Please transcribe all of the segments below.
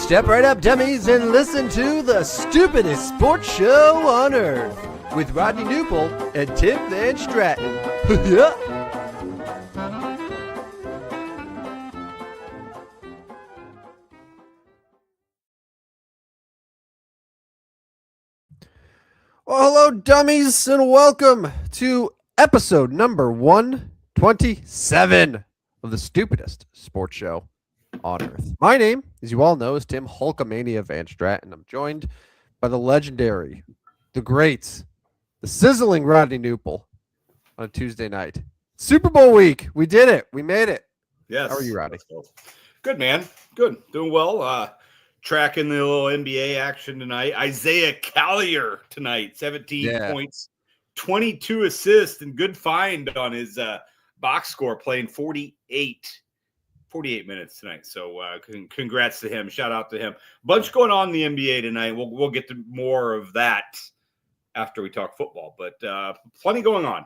Step right up, dummies, and listen to the stupidest sports show on earth with Rodney Newpol and Tim Van Stratton. Yeah. Well, hello, dummies, and welcome to episode number 127 of the stupidest sports show on earth. My name, as you all know, is Tim Hulkamania Van Stratton. I'm joined by the legendary, the great, the sizzling Rodney Newpol on a Tuesday night. Super Bowl week. We did it. We made it. Yes. How are you, Rodney? Good, man. Good. Doing well. Tracking the little NBA action tonight. Isaiah Collier tonight, 17 points, 22 assists, and good find on his box score, playing 48 minutes tonight. So congrats to him. Shout out to him. Bunch going on in the NBA tonight. We'll get to more of that after we talk football, but plenty going on.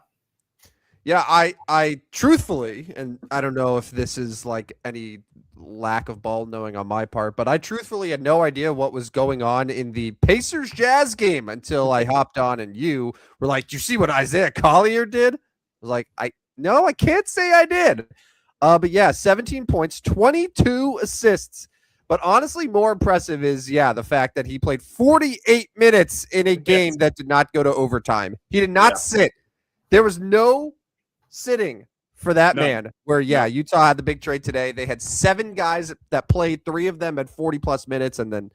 Yeah, I truthfully, and I don't know if this is like any lack of ball knowing on my part, but I truthfully had no idea what was going on in the Pacers Jazz game until I hopped on and you were like, "Do you see what Isaiah Collier did?" I was like, I can't say I did. But yeah, 17 points, 22 assists. But honestly, more impressive is, the fact that he played 48 minutes in a game that did not go to overtime. He did not sit. There was no sitting for that man. Where, Utah had the big trade today. They had 7 guys that played, 3 of them at 40-plus minutes, and then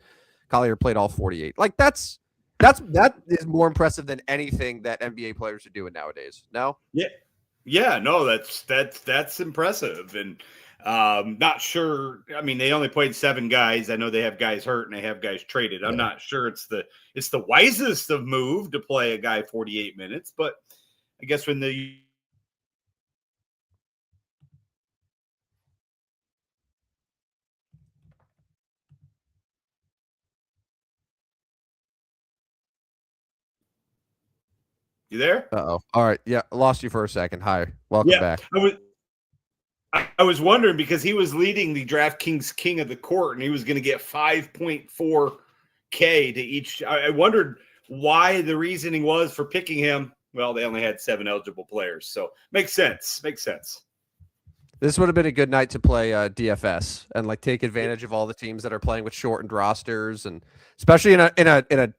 Collier played all 48. Like, that is more impressive than anything that NBA players are doing nowadays. No? Yeah. Yeah, no, that's impressive, and not sure. I mean, they only played 7 guys. I know they have guys hurt and they have guys traded. I'm not sure it's the wisest of move to play a guy 48 minutes, but I guess when the You there? Uh-oh. All right. Yeah, lost you for a second. Hi. Welcome back. I was wondering because he was leading the DraftKings King of the Court, and he was going to get 5.4K to each. I wondered why the reasoning was for picking him. Well, they only had 7 eligible players, so makes sense. This would have been a good night to play DFS and like take advantage of all the teams that are playing with shortened rosters, and especially in a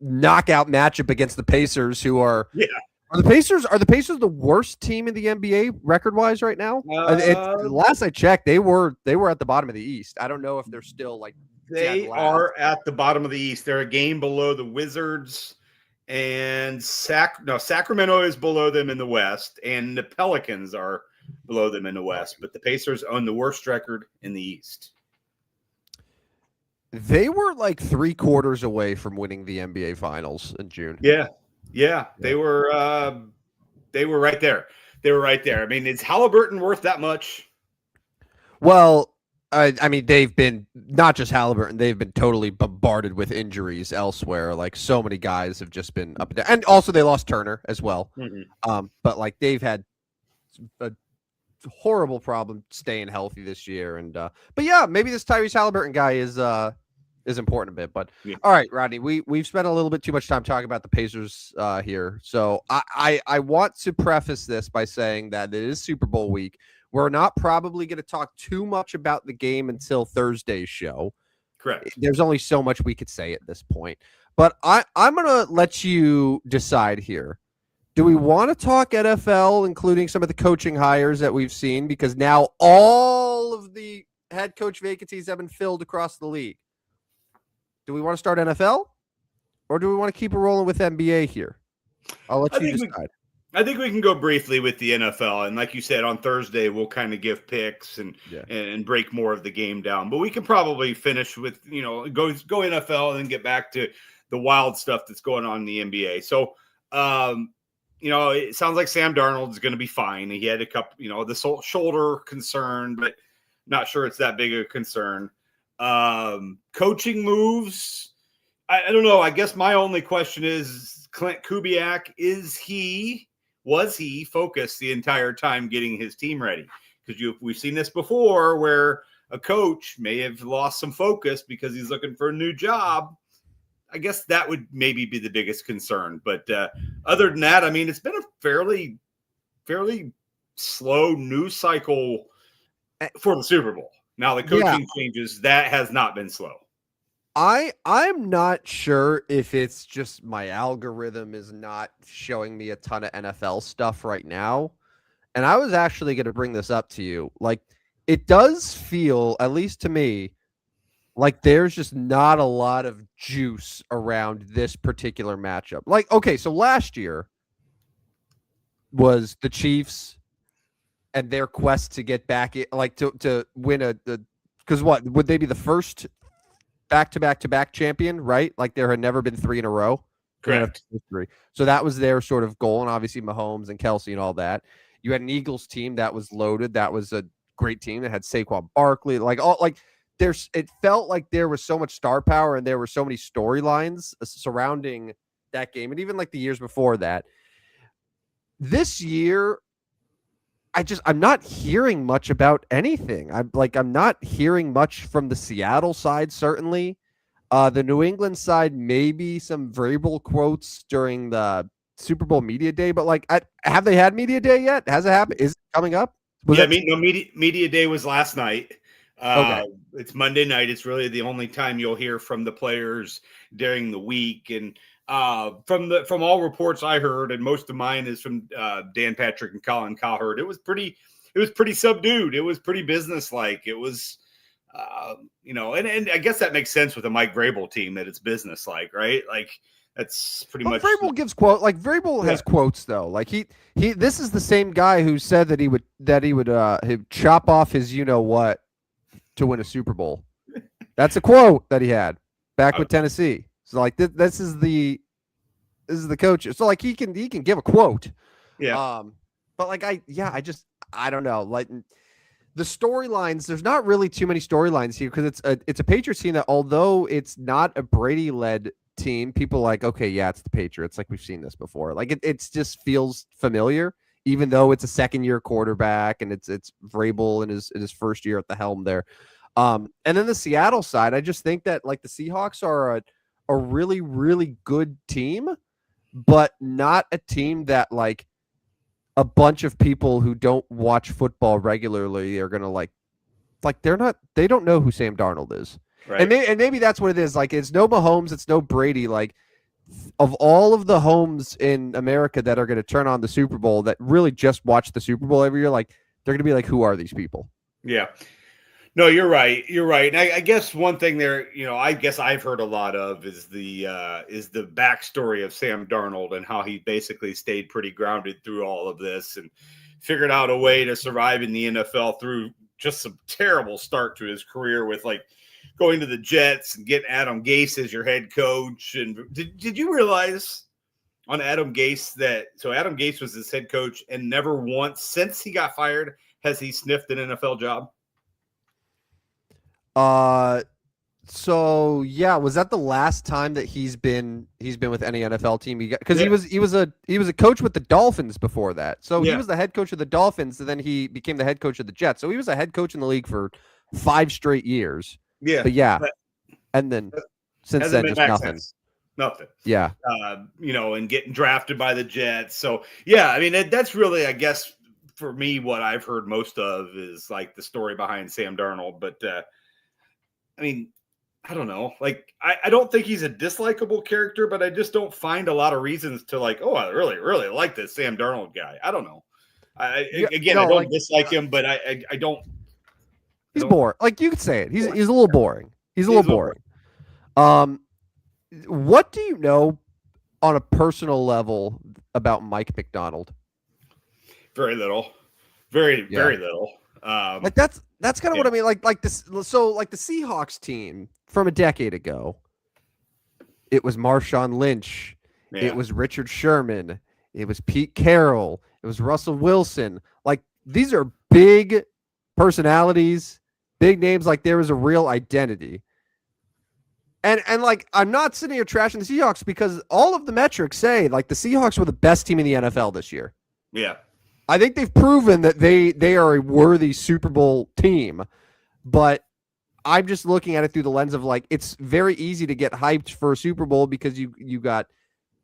knockout matchup against the Pacers, who are the Pacers the worst team in the NBA record wise right now? Last I checked, they were at the bottom of the East. I don't know if they're still like they are at the bottom of the East. They're a game below the Wizards, and Sacramento is below them in the West, and the Pelicans are below them in the West. But the Pacers own the worst record in the East. They were like 3 quarters away from winning the NBA Finals in June. Yeah. They were right there. I mean, is Halliburton worth that much? Well, I mean, they've been not just Halliburton; they've been totally bombarded with injuries elsewhere. Like so many guys have just been up and down, and also they lost Turner as well. Mm-hmm. But like they've had a horrible problem staying healthy this year, and but yeah, maybe this Tyrese Halliburton guy is important a bit. But all right, Rodney, we've spent a little bit too much time talking about the Pacers here. So I want to preface this by saying that it is Super Bowl week. We're not probably going to talk too much about the game until Thursday's show. Correct. There's only so much we could say at this point. But I'm going to let you decide here. Do we want to talk NFL, including some of the coaching hires that we've seen? Because now all of the head coach vacancies have been filled across the league. Do we want to start NFL, or do we want to keep it rolling with NBA here? I'll let you decide. I think we can go briefly with the NFL, and like you said, on Thursday we'll kind of give picks and break more of the game down. But we can probably finish with go NFL and then get back to the wild stuff that's going on in the NBA. So it sounds like Sam Darnold is going to be fine. He had a couple, the shoulder concern, but not sure it's that big a concern. Coaching moves, I don't know. I guess my only question is Clint Kubiak, was he focused the entire time getting his team ready? Because we've seen this before where a coach may have lost some focus because he's looking for a new job. I guess that would maybe be the biggest concern. But other than that, I mean, it's been a fairly slow news cycle for the Super Bowl. Now the coaching changes, that has not been slow. I'm not sure if it's just my algorithm is not showing me a ton of NFL stuff right now. And I was actually going to bring this up to you. Like, it does feel, at least to me, like there's just not a lot of juice around this particular matchup. Like, okay, so last year was the Chiefs and their quest to get back, like to win because what would they be the first back-to-back champion, right? Like there had never been 3 in a row. Correct. So that was their sort of goal, and obviously Mahomes and Kelsey and all that. You had an Eagles team that was loaded. That was a great team that had Saquon Barkley. It felt like there was so much star power and there were so many storylines surrounding that game, and even like the years before that. This year, I'm not hearing much about anything. I'm not hearing much from the Seattle side, certainly. The New England side, maybe some Vrabel quotes during the Super Bowl media day, but have they had media day yet? Has it happened? Is it coming up? Media day was last night. Okay. It's Monday night. It's really the only time you'll hear from the players during the week. And from all reports I heard, and most of mine is from Dan Patrick and Colin Cowherd, it was pretty subdued. It was pretty businesslike. It was, and I guess that makes sense with a Mike Vrabel team that it's businesslike, right? Like that's pretty much. Vrabel gives quote. Like Vrabel has quotes though. Like he. This is the same guy who said that he would he'd chop off his what to win a Super Bowl. That's a quote that he had back with Tennessee. So like this is the coach. So like he can give a quote. Yeah. But like I don't know. Like the storylines, there's not really too many storylines here because it's a Patriots team that, although it's not a Brady led team, people are like, okay, yeah, it's the Patriots. Like we've seen this before. Like it just feels familiar, even though it's a second year quarterback and it's Vrabel in his first year at the helm there. And then the Seattle side, I just think that like the Seahawks are a really, really good team, but not a team that like a bunch of people who don't watch football regularly are gonna like they don't know who Sam Darnold is. Right. And maybe that's what it is. Like it's no Mahomes, it's no Brady. Like of all of the homes in America that are going to turn on the Super Bowl, that really just watch the Super Bowl every year, like they're going to be like, who are these people? Yeah. No, you're right. You're right. And I guess one thing there, I guess I've heard a lot of is the backstory of Sam Darnold and how he basically stayed pretty grounded through all of this and figured out a way to survive in the NFL through just some terrible start to his career with like going to the Jets and getting Adam Gase as your head coach. And did you realize on Adam Gase so Adam Gase was his head coach and never once since he got fired has he sniffed an NFL job? So yeah, was that the last time that he's been with any NFL team? Because he was a coach with the Dolphins before that. So he was the head coach of the Dolphins, and then he became the head coach of the Jets. So he was a head coach in the league for 5 straight years. Yeah, but and then since then, just nothing. Sense. Nothing. Yeah. And getting drafted by the Jets. So yeah, I mean that's really, I guess, for me, what I've heard most of is like the story behind Sam Darnold. But I mean, I don't know. Like, I don't think he's a dislikable character, but I just don't find a lot of reasons to like, oh, I really, really like this Sam Darnold guy. I don't know. I don't dislike him, but I don't. He's boring. Like you could say it. He's a little boring. He's a little boring. What do you know on a personal level about Mike McDonald? Very little. Very little. Like that's kind of what I mean. Like this. So like the Seahawks team from a decade ago, it was Marshawn Lynch. Yeah. It was Richard Sherman. It was Pete Carroll. It was Russell Wilson. Like these are big personalities, big names. Like there was a real identity. And like I'm not sitting here trashing the Seahawks because all of the metrics say like the Seahawks were the best team in the NFL this year. Yeah. I think they've proven that they are a worthy Super Bowl team, but I'm just looking at it through the lens of like, it's very easy to get hyped for a Super Bowl because you got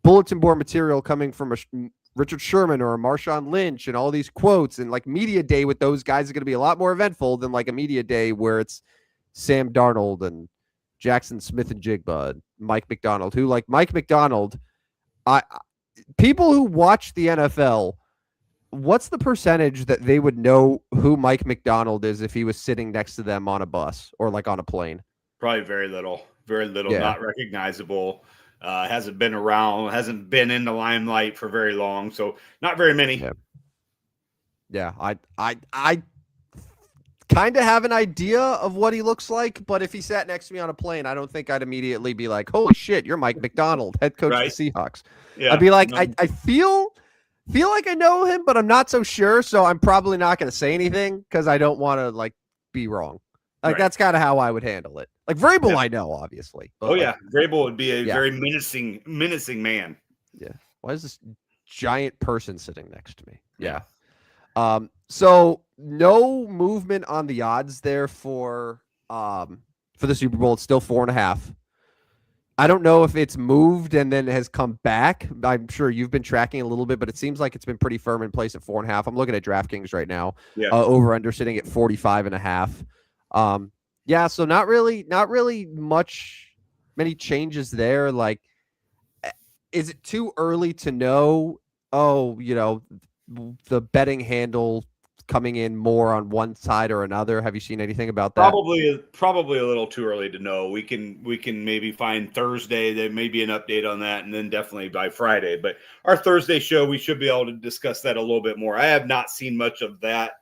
bulletin board material coming from a Richard Sherman or a Marshawn Lynch and all these quotes, and like media day with those guys is going to be a lot more eventful than like a media day where it's Sam Darnold and Jackson Smith and Jigba and Mike McDonald, who like Mike McDonald, people who watch the NFL, what's the percentage that they would know who Mike McDonald is if he was sitting next to them on a bus or like on a plane? Probably very little, Yeah. not recognizable. Hasn't been around, hasn't been in the limelight for very long. So not very many. Yeah. I kind of have an idea of what he looks like, but if he sat next to me on a plane, I don't think I'd immediately be like, holy shit, you're Mike McDonald, head coach of the Seahawks. Yeah, I'd be like, no. I feel like I know him, but I'm not so sure. So I'm probably not going to say anything because I don't want to like be wrong. Like that's kind of how I would handle it. Like Vrabel, I know, obviously. But Vrabel would be a very menacing man. Yeah. Why is this giant person sitting next to me? Yeah. So no movement on the odds there for the Super Bowl. It's still 4.5. I don't know if it's moved and then has come back. I'm sure you've been tracking a little bit, but it seems like it's been pretty firm in place at 4.5. I'm looking at DraftKings right now. Yeah. Over under sitting at 45.5. Yeah. So not really many changes there. Like, is it too early to know? Oh, the betting handle coming in more on one side or another. Have you seen anything about that? Probably a little too early to know. We can maybe find Thursday. There may be an update on that, and then definitely by Friday. But our Thursday show, we should be able to discuss that a little bit more. I have not seen much of that.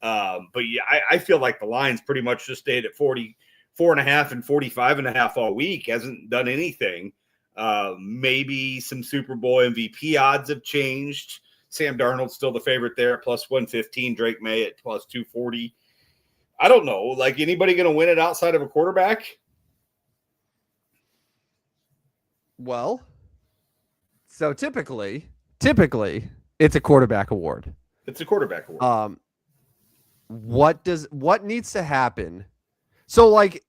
But yeah, I feel like the line's pretty much just stayed at 44.5 and 45.5 all week. Hasn't done anything. Maybe some Super Bowl MVP odds have changed. Sam Darnold's still the favorite there at plus 115. Drake May at plus 240. I don't know. Like, anybody going to win it outside of a quarterback? Well, so typically it's a quarterback award. It's a quarterback award. What needs to happen? So like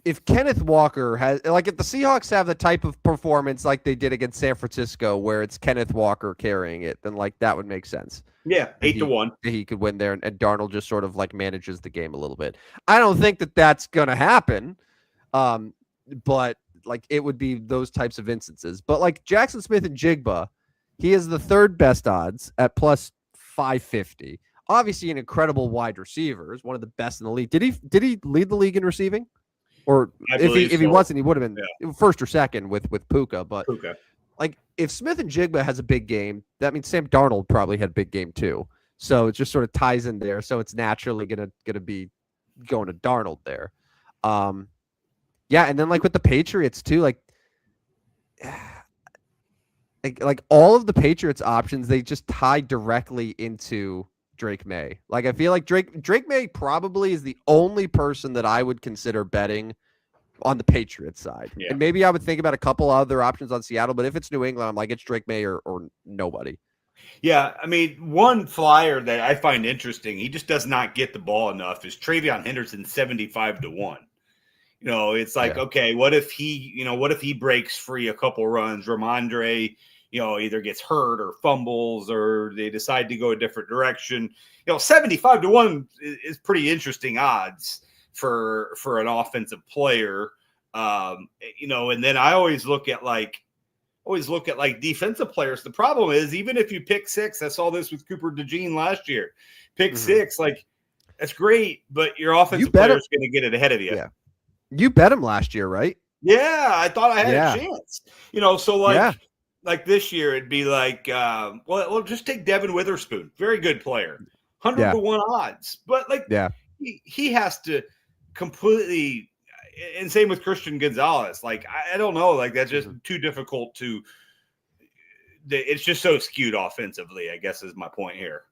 if Kenneth Walker has, like, if the Seahawks have the type of performance like they did against San Francisco, where it's Kenneth Walker carrying it, then like that would make sense. Yeah, 8-1. He could win there, and Darnold just sort of like manages the game a little bit. I don't think that that's gonna happen, but like it would be those types of instances. But like Jackson Smith and Jigba, he is the third best odds at plus 550. Obviously, an incredible wide receiver, is one of the best in the league. Did he lead the league in receiving? Or if he wasn't, he would have been first or second with Puka. But like if Smith and Jigba has a big game, that means Sam Darnold probably had a big game too. So it just sort of ties in there. So it's naturally gonna be going to Darnold there. Yeah, and then like with the Patriots too, like all of the Patriots options, they just tie directly into Drake May. Like, I feel like Drake May probably is the only person that I would consider betting on the Patriots side. Yeah. And maybe I would think about a couple other options on Seattle, but if it's New England, I'm like, it's Drake May or nobody. Yeah, I mean, one flyer that I find interesting, he just does not get the ball enough, is Travion Henderson 75-1. It's like, okay, what if he breaks free a couple runs, Ramondre either gets hurt or fumbles or they decide to go a different direction. 75-1 is pretty interesting odds for an offensive player. And then I always look at defensive players. The problem is, even if you pick six, I saw this with Cooper DeJean last year. Pick six, like, that's great, but your offensive player is going to get it ahead of you. Yeah. You bet him last year, right? Yeah, I thought I had a chance. So like this year, it'd be like, well, just take Devin Witherspoon. Very good player. 100-1 odds. But, like, he has to completely – and same with Christian Gonzalez. Like, I don't know. Like, that's just too difficult to – it's just so skewed offensively, I guess, is my point here.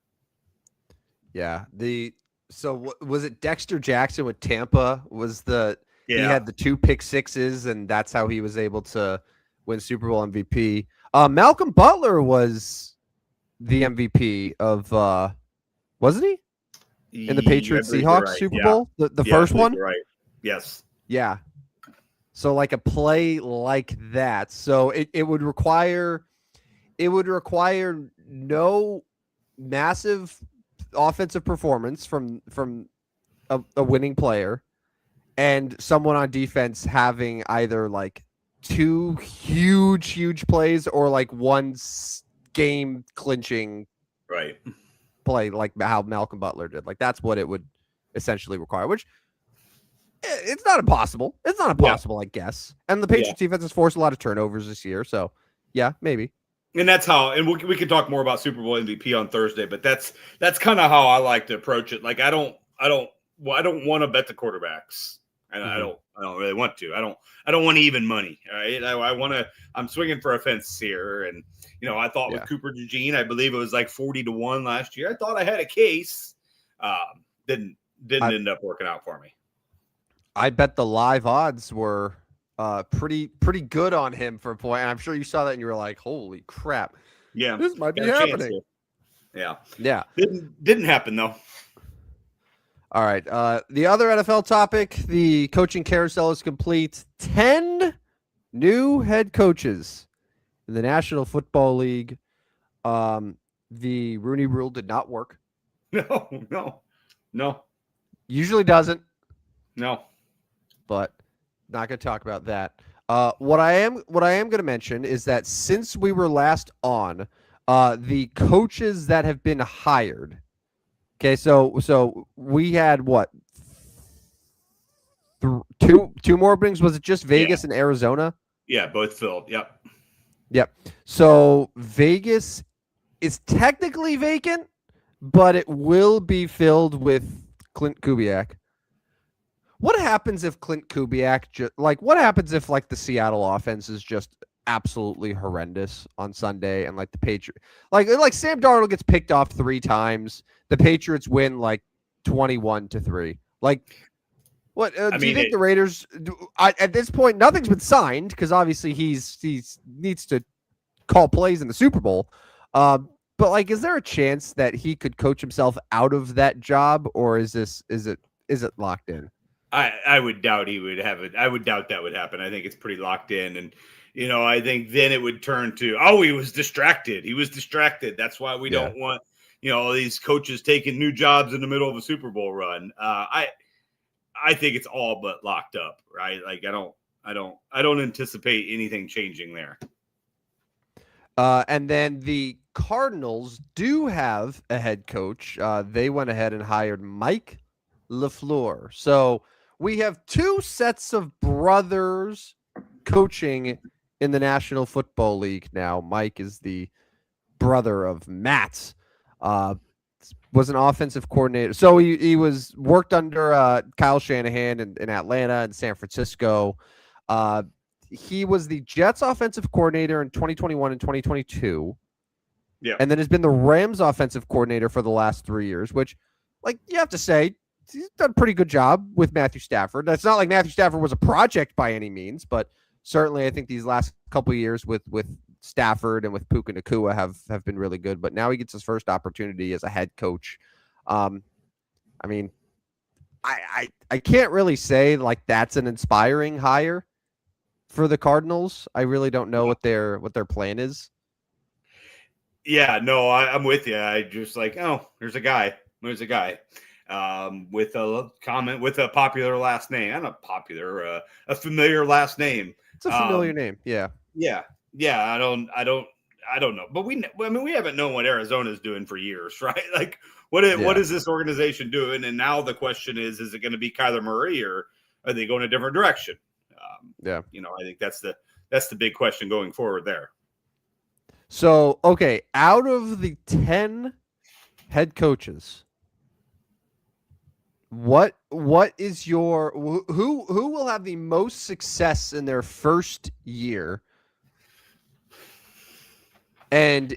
Yeah. So was it Dexter Jackson with Tampa? He had the 2 pick sixes, and that's how he was able to win Super Bowl MVP. Malcolm Butler was the MVP of wasn't he? in the Patriots Seahawks right. Super Bowl, the first one. You're right. Yes. Yeah. So like a play like that. So it would require no massive offensive performance from a winning player and someone on defense having either like two huge plays or like one game clinching play like how Malcolm Butler did. Like that's what it would essentially require, which it's not impossible. It's not impossible, I guess. And the Patriots defense has forced a lot of turnovers this year, so yeah, maybe. And that's how, and we can talk more about Super Bowl MVP on Thursday, but that's kind of how I like to approach it. Like I don't want to bet the quarterbacks, and I don't really want to. I don't want even money. All right, I'm swinging for a fence here, and I thought with Cooper DeJean, I believe it was like 40-1 last year. I thought I had a case. Didn't end up working out for me. I bet the live odds were pretty good on him for a point. And I'm sure you saw that and you were like, holy crap. Yeah. This might be happening. Yeah. Yeah. Didn't happen though. All right. The other NFL topic, the coaching carousel is complete. 10 new head coaches in the National Football League. The Rooney Rule did not work. No. Usually doesn't. No. But not going to talk about that. What I am going to mention is that since we were last on, the coaches that have been hired. Okay, so we had what? Two more openings. Was it just Vegas and Arizona? Yeah, both filled. Yep. So Vegas is technically vacant, but it will be filled with Clint Kubiak. What happens if Clint Kubiak what happens if like the Seattle offense is just absolutely horrendous on Sunday and like the Patriots like Sam Darnold gets picked off 3 times, the Patriots win like 21-3. Like what do you think the Raiders at this point nothing's been signed because obviously he's needs to call plays in the Super Bowl. But like is there a chance that he could coach himself out of that job or is it locked in? I would doubt he would have it. I would doubt that would happen. I think it's pretty locked in. And, I think then it would turn to, he was distracted. That's why we don't want, these coaches taking new jobs in the middle of a Super Bowl run. I think it's all but locked up, right? Like I don't anticipate anything changing there. And then the Cardinals do have a head coach. They went ahead and hired Mike LaFleur. So we have 2 sets of brothers coaching in the National Football League now. Mike is the brother of Matt. Was an offensive coordinator. So he was worked under Kyle Shanahan in Atlanta and San Francisco. He was the Jets offensive coordinator in 2021 and 2022. Yeah. And then has been the Rams offensive coordinator for the last 3 years, which like you have to say, he's done a pretty good job with Matthew Stafford. That's not like Matthew Stafford was a project by any means, but certainly I think these last couple of years with Stafford and with Puka Nacua have been really good. But now he gets his first opportunity as a head coach. I mean, I can't really say like that's an inspiring hire for the Cardinals. I really don't know what their plan is. Yeah, no, I'm with you. I just like, there's a guy. With a comment with a popular last name. And a familiar last name. It's a familiar name. Yeah. Yeah. I don't know. But we haven't known what Arizona's doing for years, right? Like what is this organization doing? And now the question is it going to be Kyler Murray or are they going a different direction? I think that's the big question going forward there. So, okay, out of the 10 head coaches, what is your who will have the most success in their first year? And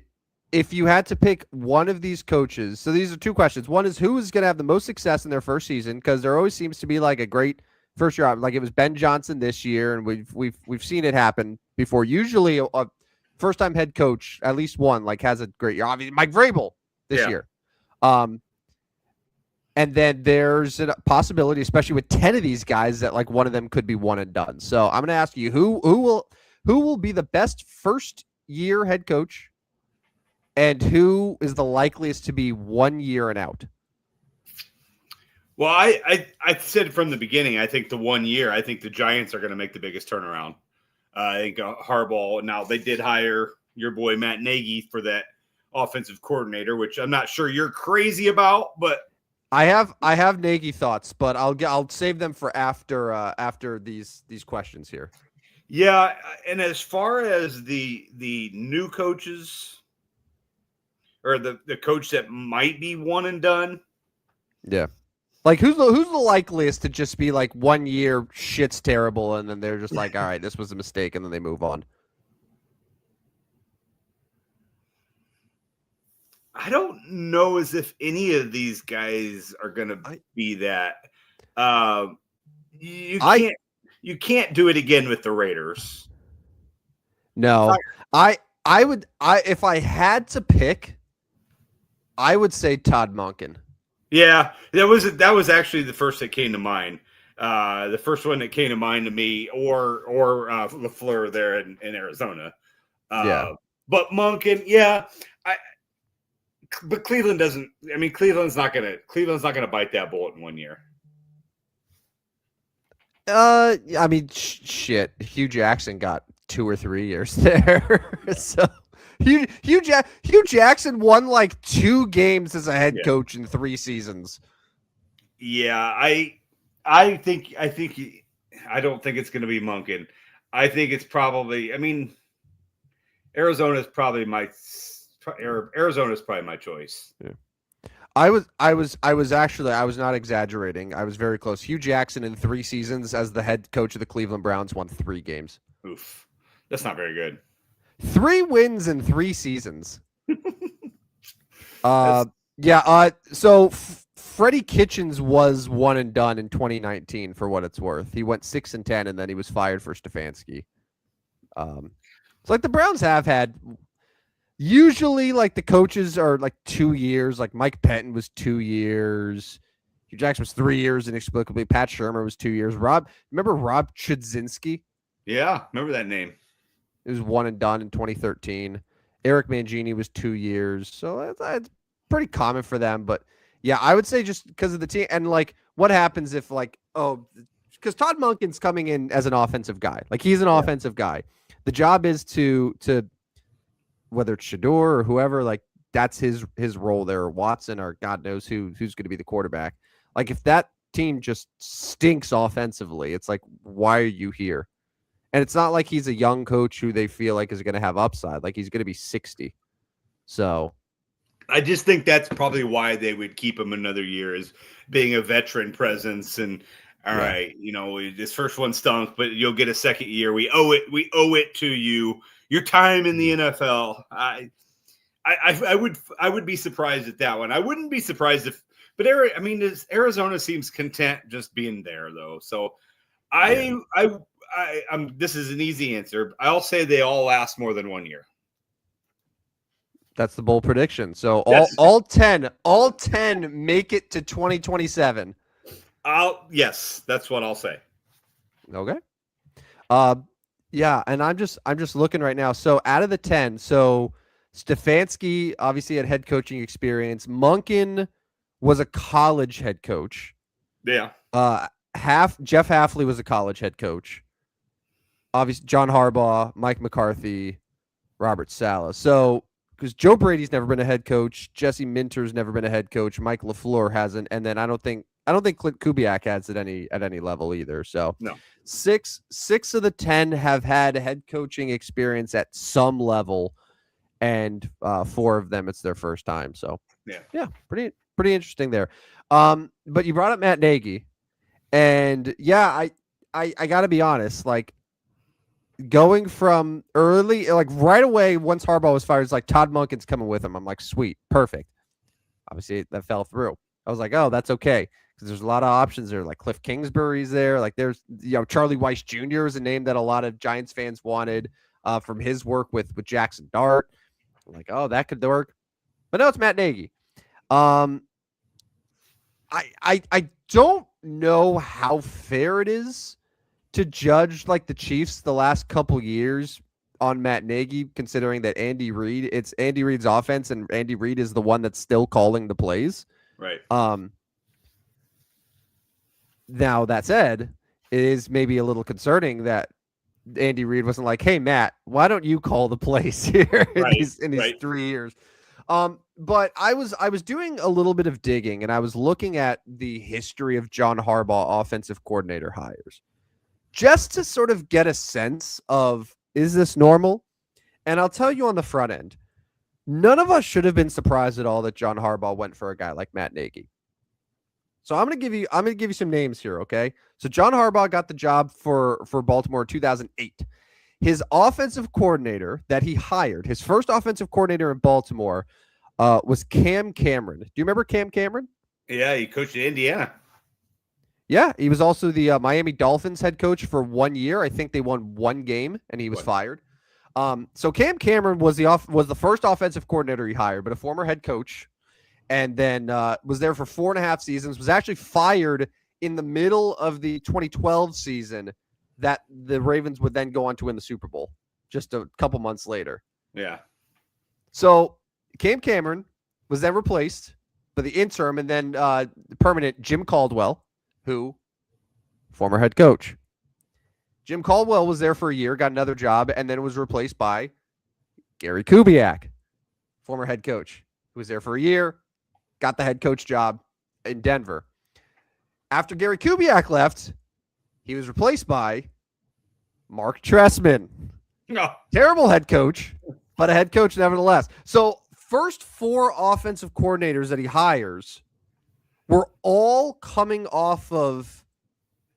if you had to pick one of these coaches, so these are 2 questions. One is who is going to have the most success in their first season, because there always seems to be like a great first year. Like it was Ben Johnson this year, and we've seen it happen before. Usually a first-time head coach, at least one, like has a great year. Obviously, Mike Vrabel this year. And And then there's a possibility, especially with 10 of these guys, that like one of them could be one and done. So I'm going to ask you who will be the best first year head coach, and who is the likeliest to be 1 year and out? Well, I said from the beginning, I think the 1 year, I think the Giants are going to make the biggest turnaround. I think Harbaugh. Now they did hire your boy Matt Nagy for that offensive coordinator, which I'm not sure you're crazy about, but I have Nagy thoughts, but I'll save them for after these questions here. Yeah, and as far as the new coaches or the coach that might be one and done, yeah. Like who's the likeliest to just be like 1 year shit's terrible and then they're just like, all right, this was a mistake, and then they move on? I don't know as if any of these guys are going to be that. You can't do it again with the Raiders. No, I would if I had to pick, I would say Todd Monken. Yeah, that was actually the first that came to mind. The first one that came to mind to me, or LaFleur there in Arizona. Yeah, but Monken, yeah. But Cleveland doesn't. I mean, Cleveland's not gonna bite that bullet in 1 year. I mean, shit. Hugh Jackson got 2 or 3 years there, so Hugh Jackson won like 2 games as a head coach in 3 seasons. Yeah, I don't think it's going to be Monken. I think it's probably. I mean, Arizona's probably my choice. Yeah. I was not exaggerating. I was very close. Hugh Jackson in 3 seasons as the head coach of the Cleveland Browns won 3 games. Oof. That's not very good. 3 wins in 3 seasons. So Freddie Kitchens was one and done in 2019 for what it's worth. He went 6-10 and then he was fired for Stefanski. It's like the Browns have had usually like the coaches are like 2 years. Like Mike Pettin was 2 years. Hugh Jackson was 3 years inexplicably. Pat Shurmur was 2 years. Remember Rob Chudzinski? Yeah, remember that name. It was one and done in 2013. Eric Mangini was 2 years. So it's pretty common for them. But yeah, I would say just because of the team. And like what happens if like, because Todd Monken's coming in as an offensive guy. Like he's an offensive guy. The job is to whether it's Shador or whoever, like that's his role there, or Watson, or God knows who's going to be the quarterback. Like if that team just stinks offensively, it's like, why are you here? And it's not like he's a young coach who they feel like is going to have upside. Like he's going to be 60. So I just think that's probably why they would keep him another year, is being a veteran presence. And all right, this first one stunk, but you'll get a second year. We owe it to you. Your time in the NFL. I would be surprised at that one. I wouldn't be surprised if, but Arizona seems content just being there though. So this is an easy answer. I'll say they all last more than 1 year. That's the bold prediction. So all 10 make it to 2027. Yes, that's what I'll say. Okay. Yeah, and I'm just looking right now. So out of the 10, so Stefanski obviously had head coaching experience. Monken was a college head coach. Yeah. Jeff Hafley was a college head coach. Obviously, John Harbaugh, Mike McCarthy, Robert Saleh. So because Joe Brady's never been a head coach, Jesse Minter's never been a head coach, Mike LaFleur hasn't, and then I don't think Clint Kubiak has at any level either. So no. Six of the 10 have had head coaching experience at some level, and 4 of them it's their first time. So yeah, pretty interesting there. But you brought up Matt Nagy, and yeah, I got to be honest, like going from early, like right away once Harbaugh was fired, it's like Todd Monken's coming with him. I'm like, sweet, perfect. Obviously that fell through. I was like, oh, that's okay. There's a lot of options there, like Cliff Kingsbury's there. Like there's, Charlie Weiss Jr. is a name that a lot of Giants fans wanted from his work with Jackson Dart. I'm like, oh, that could work. But no, it's Matt Nagy. I don't know how fair it is to judge like the Chiefs the last couple years on Matt Nagy, considering that it's Andy Reid's offense and Andy Reid is the one that's still calling the plays. Right. Now that said, it is maybe a little concerning that Andy Reid wasn't like, "Hey Matt, why don't you call the plays here in these 3 years?" But I was doing a little bit of digging and I was looking at the history of John Harbaugh offensive coordinator hires just to sort of get a sense of, is this normal? And I'll tell you on the front end, none of us should have been surprised at all that John Harbaugh went for a guy like Matt Nagy. So I'm going to give you some names here, okay? So John Harbaugh got the job for Baltimore in 2008. His offensive coordinator that he hired, his first offensive coordinator in Baltimore, was Cam Cameron. Do you remember Cam Cameron? Yeah, he coached in Indiana. Yeah, he was also the Miami Dolphins head coach for 1 year. I think they won one game, and he was fired. So Cam Cameron was the first offensive coordinator he hired, but a former head coach, and then was there for 4.5 seasons. Was actually fired in the middle of the 2012 season that the Ravens would then go on to win the Super Bowl just a couple months later. Yeah. So Cam Cameron was then replaced by the interim and then permanent Jim Caldwell, who, former head coach. Jim Caldwell was there for a year, got another job, and then was replaced by Gary Kubiak, former head coach, who was there for a year, got the head coach job in Denver. After Gary Kubiak left, he was replaced by Mark Trestman. No. Terrible head coach, but a head coach nevertheless. So first 4 offensive coordinators that he hires were all coming off of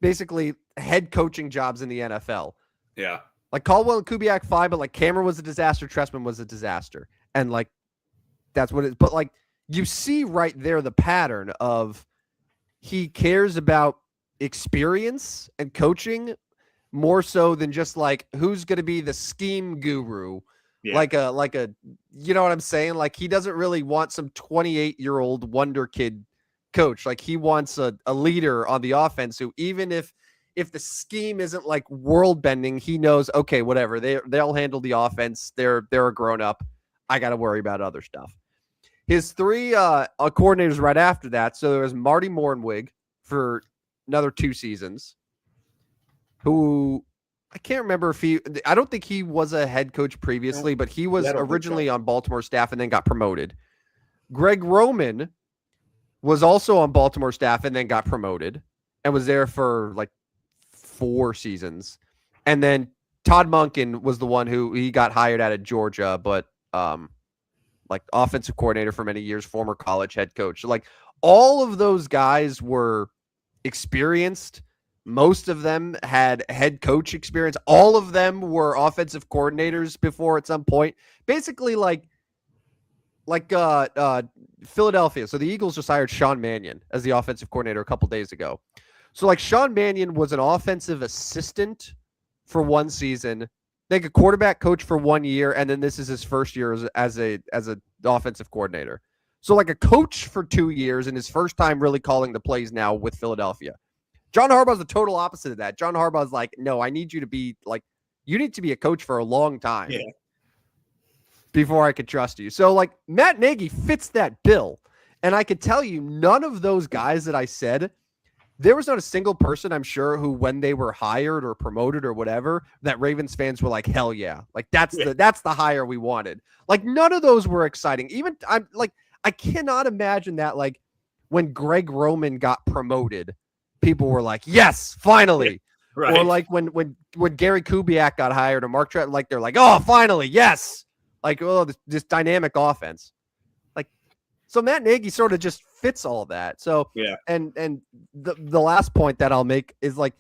basically head coaching jobs in the NFL. Yeah. Like Caldwell and Kubiak, fine, but like Cameron was a disaster, Trestman was a disaster. And like, that's what it is. But like, you see right there the pattern of he cares about experience and coaching more so than just like who's going to be the scheme guru. Yeah. Like a, you know what I'm saying? Like he doesn't really want some 28-year-old wonder kid coach. Like he wants a leader on the offense who, even if the scheme isn't like world bending, he knows, okay, whatever, they'll handle the offense. They're a grown up. I got to worry about other stuff. His 3 coordinators right after that. So there was Marty Mornwig for another 2 seasons, who I can't remember if I don't think he was a head coach previously, but he was originally on Baltimore staff and then got promoted. Greg Roman was also on Baltimore staff and then got promoted and was there for like 4 seasons. And then Todd Monken was the one who he got hired out of Georgia, but like offensive coordinator for many years, former college head coach. So like all of those guys were experienced. Most of them had head coach experience. All of them were offensive coordinators before at some point. Basically like Philadelphia. So the Eagles just hired Sean Mannion as the offensive coordinator a couple days ago. So like Sean Mannion was an offensive assistant for 1 season, like a quarterback coach for 1 year, and then this is his first year as an offensive coordinator. So like a coach for 2 years and his first time really calling the plays now with Philadelphia. John Harbaugh's the total opposite of that. John Harbaugh's like, no, I need you to be like, you need to be a coach for a long time before I could trust you. So like Matt Nagy fits that bill. And I could tell you, none of those guys that I said, there was not a single person, I'm sure, who when they were hired or promoted or whatever, that Ravens fans were like, hell yeah. Like that's the hire we wanted. Like none of those were exciting. Even I cannot imagine that like when Greg Roman got promoted, people were like, yes, finally. Right. Or like when Gary Kubiak got hired or Mark Trent, like they're like, oh, finally, yes. Like, oh, this dynamic offense. Like, so Matt Nagy sort of just fits all that. So, yeah. And the last point that I'll make is like,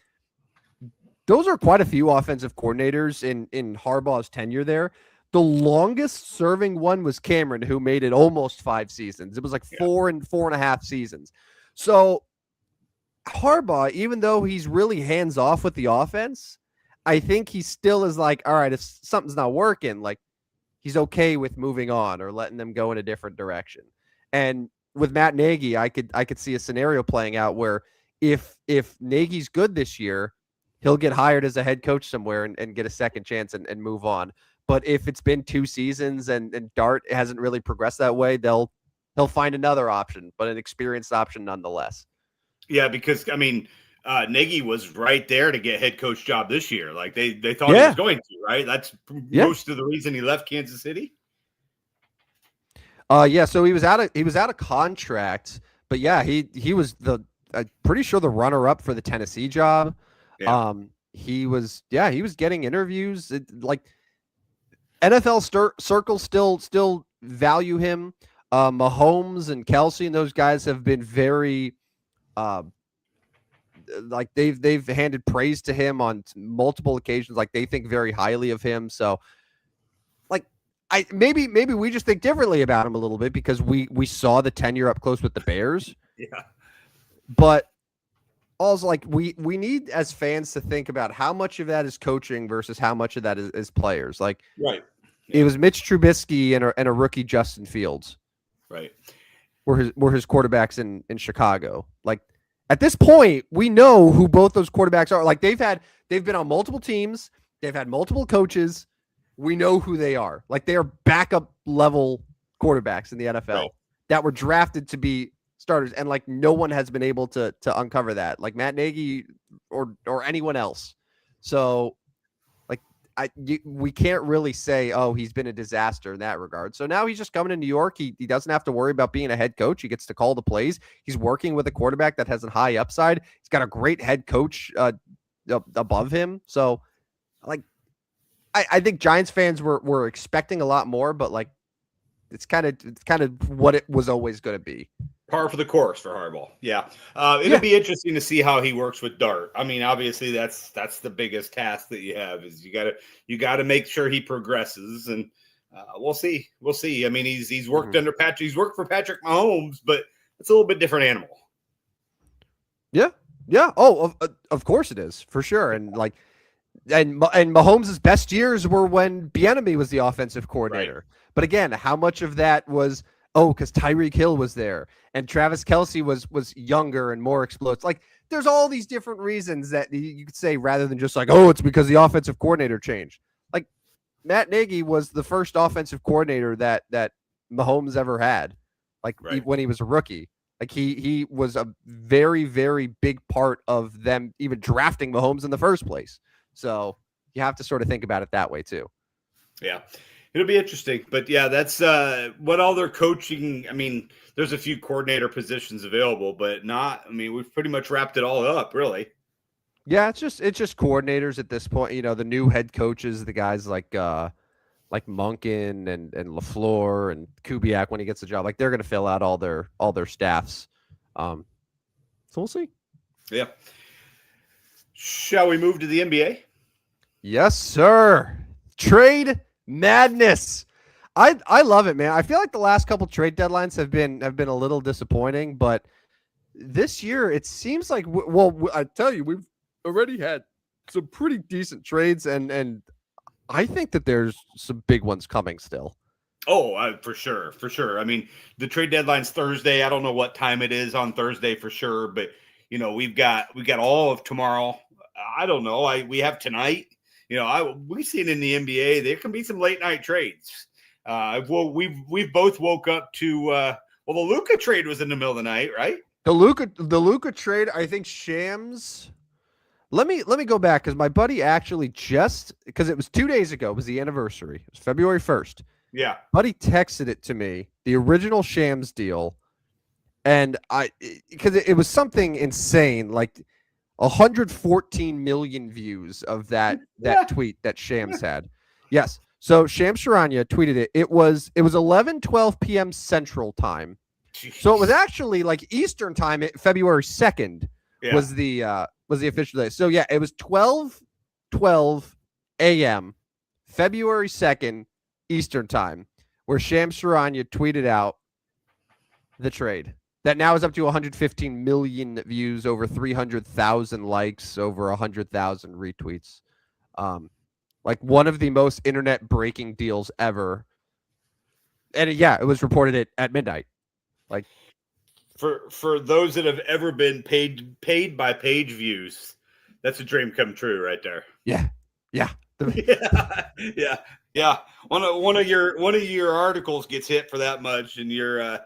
those are quite a few offensive coordinators in Harbaugh's tenure there. The longest serving one was Cameron, who made it almost 5 seasons. It was like 4 and 4.5 seasons. So Harbaugh, even though he's really hands off with the offense, I think he still is like, all right, if something's not working, like he's okay with moving on or letting them go in a different direction. And with Matt Nagy, I could see a scenario playing out where if Nagy's good this year, he'll get hired as a head coach somewhere and get a second chance and move on. But if it's been 2 seasons and Dart hasn't really progressed that way, he'll find another option, but an experienced option nonetheless. Yeah, because I mean, Nagy was right there to get head coach job this year. Like they thought he was going to, right? That's most of the reason he left Kansas City. Yeah, so he was out of contract, but yeah, he was I'm pretty sure the runner up for the Tennessee job. Yeah. He was getting interviews. Like NFL circles still value him. Mahomes and Kelsey and those guys have been very like they've handed praise to him on multiple occasions. Like they think very highly of him. So like maybe we just think differently about him a little bit because we saw the tenure up close with the Bears. Yeah. But also like we need as fans to think about how much of that is coaching versus how much of that is players. Like right. Yeah. It was Mitch Trubisky and a rookie Justin Fields. Right. Were his quarterbacks in Chicago. Like at this point, we know who both those quarterbacks are. Like they've been on multiple teams, they've had multiple coaches. We know who they are. Like they are backup level quarterbacks in the NFL that were drafted to be starters, and like no one has been able to uncover that, like Matt Nagy or anyone else. So we can't really say, oh, he's been a disaster in that regard. So now he's just coming to New York. He doesn't have to worry about being a head coach. He gets to call the plays. He's working with a quarterback that has a high upside. He's got a great head coach above him. So like, I think Giants fans were expecting a lot more, but like, it's kind of what it was always going to be. Par for the course for Harbaugh. Yeah. It'll be interesting to see how he works with Dart. I mean, obviously that's the biggest task that you have is you gotta make sure he progresses, and we'll see. I mean, he's worked under Patrick. He's worked for Patrick Mahomes, but it's a little bit different animal. Yeah. Yeah. Oh, of course it is, for sure. And like, and Mahomes' best years were when Bieniemy was the offensive coordinator. Right. But again, how much of that was because Tyreek Hill was there and Travis Kelce was younger and more explosive? Like, there's all these different reasons that you could say rather than just like, oh, it's because the offensive coordinator changed. Like, Matt Nagy was the first offensive coordinator that Mahomes ever had. Like when he was a rookie, like he was a very, very big part of them even drafting Mahomes in the first place. So you have to sort of think about it that way too. Yeah. It'll be interesting, but yeah, that's what all their coaching. I mean, there's a few coordinator positions available, but not. I mean, we've pretty much wrapped it all up, really. Yeah, it's just coordinators at this point. You know, the new head coaches, the guys like Monken and LaFleur and Kubiak when he gets the job, like they're going to fill out all their staffs. So we'll see. Yeah. Shall we move to the NBA? Yes, sir. Trade madness. I love it, man. I feel like the last couple trade deadlines have been a little disappointing, but this year it seems like I tell you, we've already had some pretty decent trades, and I think that there's some big ones coming still. Oh, for sure. I mean, the trade deadline's Thursday. I don't know what time it is on Thursday for sure, but you know, we've got all of tomorrow. I don't know. We have tonight. You know, we've seen in the NBA there can be some late night trades. Well, we've both woke up to the Luka trade was in the middle of the night, right? The Luka trade. I think Shams. Let me go back because my buddy actually because it was 2 days ago. It was the anniversary. It was February 1st. Yeah, buddy texted it to me, the original Shams deal, and because it was something insane like 114 million views of that tweet that Shams had. Yes. So Shams Charania tweeted it. It was 11:12 p.m. Central Time. Jeez. So it was actually like Eastern Time. February 2nd was the official day. So yeah, it was 12:12 a.m. February 2nd Eastern Time, where Shams Charania tweeted out the trade. That now is up to 115 million views, over 300,000 likes, over 100,000 retweets. Like one of the most internet breaking deals ever. And yeah, it was reported at midnight. Like for those that have ever been paid by page views, that's a dream come true right there. Yeah. yeah, yeah. One of your articles gets hit for that much, and you're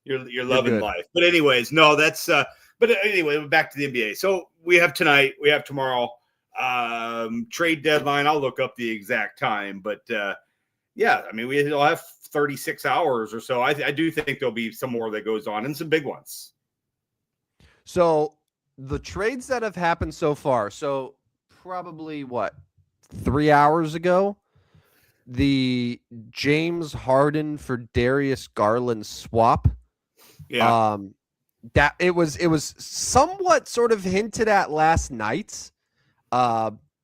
loving life. But anyways, no, that's but anyway, back to the NBA. So we have tonight, we have tomorrow, trade deadline. I'll look up the exact time, but yeah, I mean, we'll have 36 hours or so. I do think there'll be some more that goes on and some big ones. So the trades that have happened so far, so probably 3 hours ago, the James Harden for Darius Garland swap. Yeah. That it was somewhat sort of hinted at last night.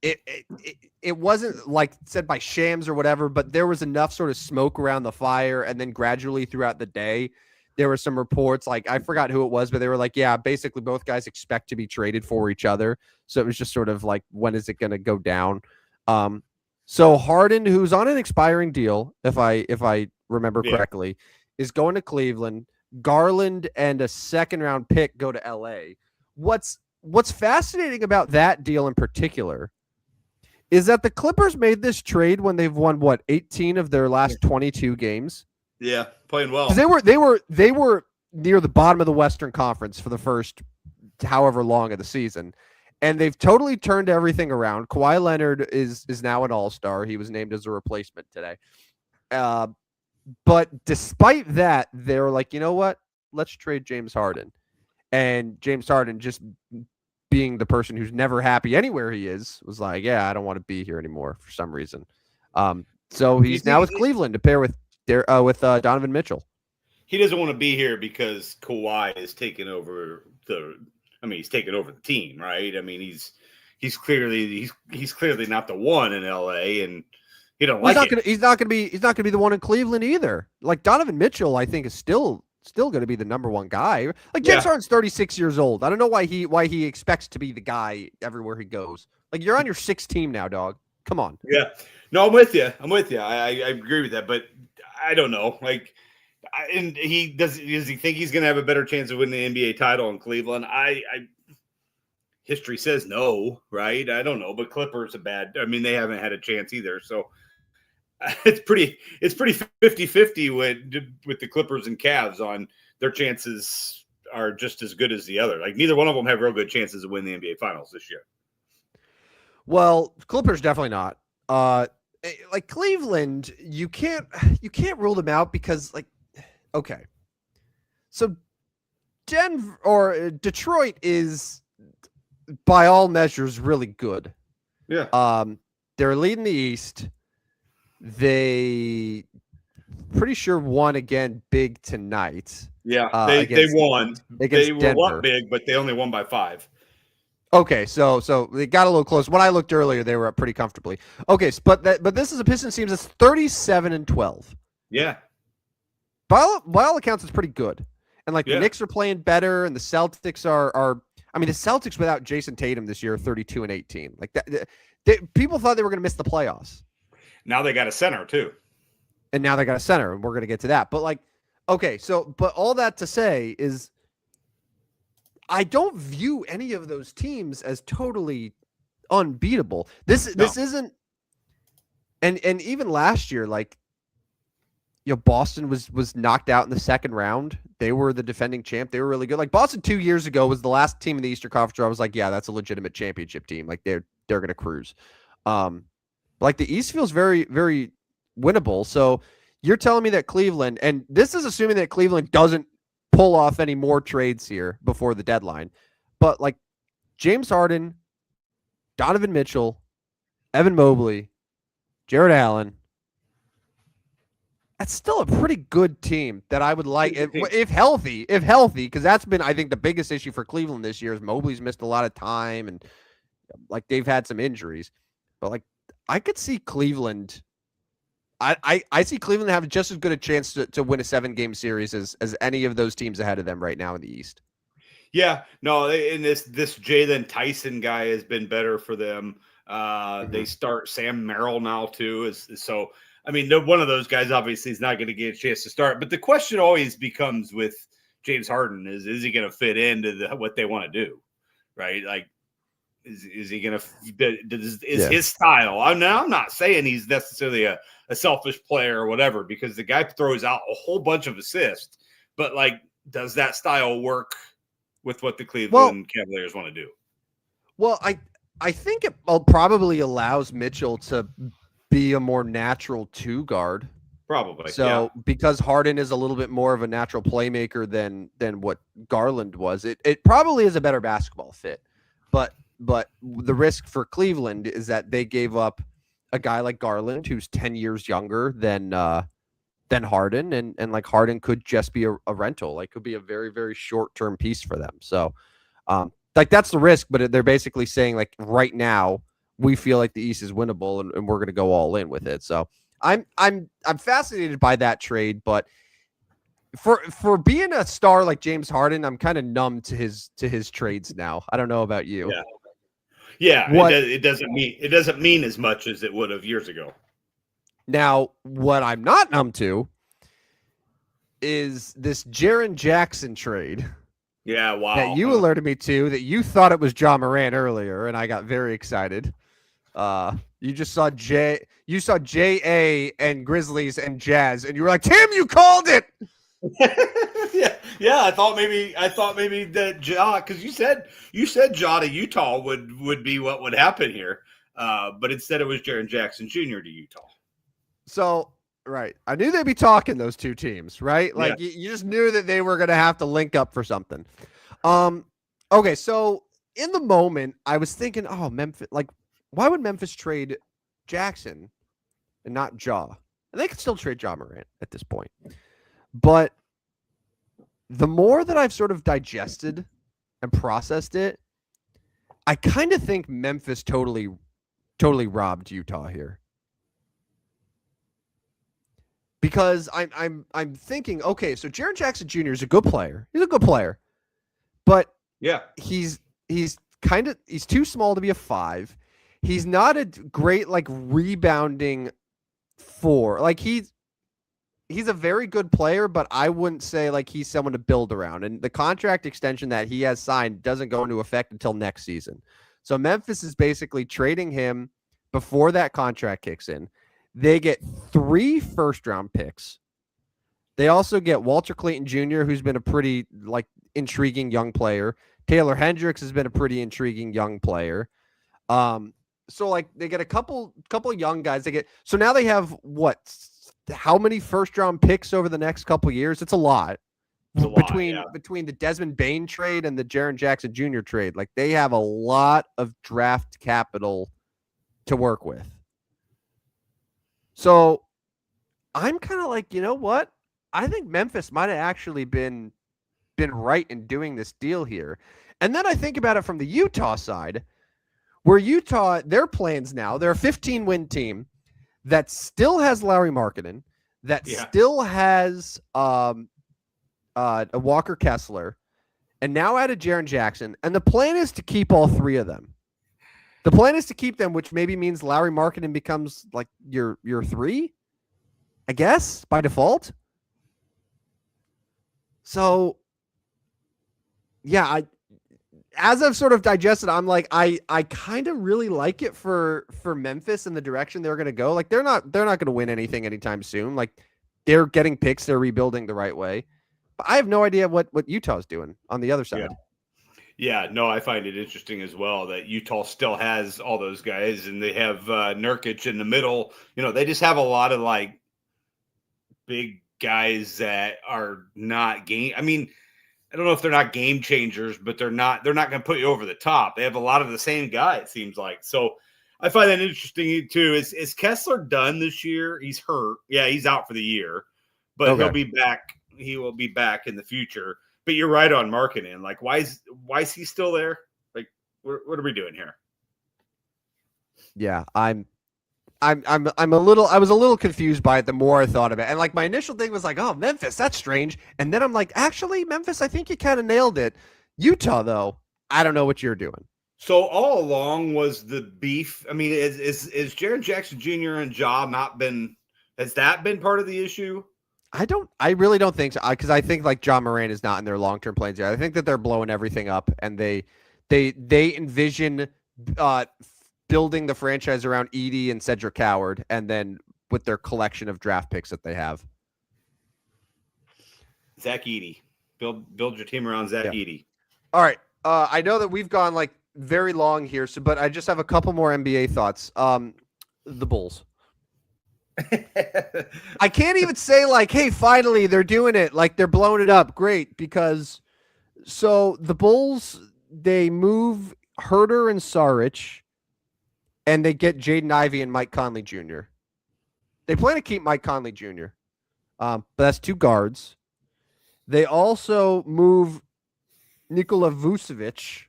It wasn't like said by Shams or whatever, but there was enough sort of smoke around the fire, and then gradually throughout the day, there were some reports, like I forgot who it was, but they were like, yeah, basically both guys expect to be traded for each other. So it was just sort of like, when is it going to go down? So Harden, who's on an expiring deal, if I remember correctly, is going to Cleveland. Garland and a second round pick go to LA. What's fascinating about that deal in particular is that the Clippers made this trade when they've won 18 of their last 22 games. Yeah, playing well. They were near the bottom of the Western Conference for the first however long of the season, and they've totally turned everything around. Kawhi Leonard is now an all-star. He was named as a replacement today. But despite that, they're like, you know what? Let's trade James Harden. And James Harden, just being the person who's never happy anywhere he is, was like, yeah, I don't want to be here anymore for some reason. So he's now with Cleveland to pair with Donovan Mitchell. He doesn't want to be here because Kawhi is taking over he's taking over the team, right? I mean, he's clearly not the one in LA, and he don't like it. He's not going to be the one in Cleveland either. Like Donovan Mitchell, I think is still going to be the number one guy. Like James Harden's 36 years old. I don't know why he expects to be the guy everywhere he goes. Like you're on your sixth team now, dog. Come on. Yeah. No, I'm with you. I agree with that, but I don't know. Like, and does he think he's going to have a better chance of winning the NBA title in Cleveland? History says no, right? I don't know, but Clippers they haven't had a chance either. So it's pretty 50-50 with the Clippers and Cavs on their chances are just as good as the other. Like neither one of them have real good chances to win the NBA finals this year. Well, Clippers definitely not. Like Cleveland, you can't rule them out because okay. So Denver or Detroit is by all measures really good. Yeah. They're leading the East. They pretty sure won again big tonight. Yeah, they won. They were up big, but they only won by 5. Okay, so they got a little close. When I looked earlier, they were up pretty comfortably. Okay, but this is a Pistons team that's 37-12. Yeah. By all accounts, it's pretty good. And the Knicks are playing better, and the Celtics are the Celtics without Jason Tatum this year are 32-18. Like that, people thought they were going to miss the playoffs. Now they got a center too. And now they got a center, and we're going to get to that. But okay, but all that to say is I don't view any of those teams as totally unbeatable. This isn't, and even last year, Boston was knocked out in the second round. They were the defending champ. They were really good. Like Boston 2 years ago was the last team in the Eastern Conference where I was like, yeah, that's a legitimate championship team. Like they're going to cruise. The East feels very, very winnable. So you're telling me that Cleveland, and this is assuming that Cleveland doesn't pull off any more trades here before the deadline, but James Harden, Donovan Mitchell, Evan Mobley, Jared Allen, that's still a pretty good team that I would like if healthy, because that's been, I think, the biggest issue for Cleveland this year is Mobley's missed a lot of time and they've had some injuries, but I could see Cleveland. I see Cleveland having just as good a chance to win a 7-game series as any of those teams ahead of them right now in the East. Yeah, no, and this Jalen Tyson guy has been better for them. They start Sam Merrill now too. So one of those guys obviously is not going to get a chance to start. But the question always becomes with James Harden is he going to fit into what they want to do, right? Like, is he going to is his style? I'm not saying he's necessarily a selfish player or whatever, because the guy throws out a whole bunch of assists, but like, does that style work with what the Cleveland Cavaliers want to do? Well, I think it probably allows Mitchell to be a more natural two guard. Probably. So because Harden is a little bit more of a natural playmaker than what Garland was, it probably is a better basketball fit. But the risk for Cleveland is that they gave up a guy like Garland, who's 10 years younger than Harden, and like Harden could just be a rental, like could be a very, very short-term piece for them. So like that's the risk, but they're basically saying like right now we feel like the East is winnable and we're going to go all in with it. So I'm fascinated by that trade, but for being a star like James Harden, I'm kind of numb to his trades now. I don't know about you. Yeah. It doesn't mean as much as it would have years ago. Now, what I'm not numb to is this Jaren Jackson trade. Yeah, wow. That you alerted me to, that you thought it was Ja Morant earlier, and I got very excited. You just saw JA and Grizzlies and Jazz, and you were like, Tim, you called it. yeah. I thought maybe that Ja, because you said Ja to Utah would be what would happen here, but instead it was Jaren Jackson Jr. to Utah. So right, I knew they'd be talking, those two teams, right? Like you just knew that they were going to have to link up for something. Okay, so in the moment, I was thinking, oh, Memphis, like, why would Memphis trade Jackson and not Ja? And they could still trade Ja Morant at this point. But the more that I've sort of digested and processed it, I kind of think Memphis totally robbed Utah here. Because I'm thinking, okay, so Jaren Jackson Jr. is a good player. He's a good player. But he's too small to be a 5. He's not a great like rebounding 4. Like he's a very good player, but I wouldn't say like he's someone to build around. And the contract extension that he has signed doesn't go into effect until next season. So Memphis is basically trading him before that contract kicks in. They get 3 first-round picks. They also get Walter Clayton Jr., who's been a pretty like intriguing young player. Taylor Hendricks has been a pretty intriguing young player. So like they get a couple young guys. So now they have how many first-round picks over the next couple years? It's a lot. Between the Desmond Bane trade and the Jaren Jackson Jr. trade, like they have a lot of draft capital to work with. So I'm kind of like, you know what? I think Memphis might have actually been right in doing this deal here. And then I think about it from the Utah side, where Utah, their plans now, they're a 15-win team that still has Lauri Markkanen, that still has a Walker Kessler, and now added Jaren Jackson. And the plan is to keep all 3 of them. The plan is to keep them, which maybe means Lauri Markkanen becomes like your 3, I guess, by default. So, yeah, as I've sort of digested, I'm like, I kind of really like it for Memphis and the direction they're going to go. Like they're not going to win anything anytime soon. Like they're getting picks, they're rebuilding the right way. But I have no idea what Utah's doing on the other side. Yeah, no, I find it interesting as well that Utah still has all those guys, and they have Nurkic in the middle. You know, they just have a lot of like big guys that are not game. I mean, I don't know if they're not game changers, but they're not going to put you over the top. They have a lot of the same guy, it seems like. So I find that interesting too. Is Kessler done this year? He's hurt. Yeah, he's out for the year, but he'll be back. He will be back in the future. But you're right on Markkanen. Like, why is he still there? Like, what are we doing here? Yeah, I was a little confused by it the more I thought of it. And like my initial thing was like, oh, Memphis, that's strange. And then I'm like, actually, Memphis, I think you kind of nailed it. Utah, though, I don't know what you're doing. So all along was the beef. I mean, is Jaren Jackson Jr. and Ja has that been part of the issue? I really don't think so, because I think like John Moran is not in their long term plans yet. I think that they're blowing everything up, and they envision uh, building the franchise around Edie and Cedric Howard, and then with their collection of draft picks that they have. Zach Edey. Build your team around Zach Edey. All right. I know that we've gone like very long here, but I just have a couple more NBA thoughts. The Bulls. I can't even say like, hey, finally they're doing it. Like they're blowing it up. Great. Because so the Bulls, they move Herter and Saric, and they get Jaden Ivey and Mike Conley Jr. They plan to keep Mike Conley Jr. But that's 2 guards. They also move Nikola Vucevic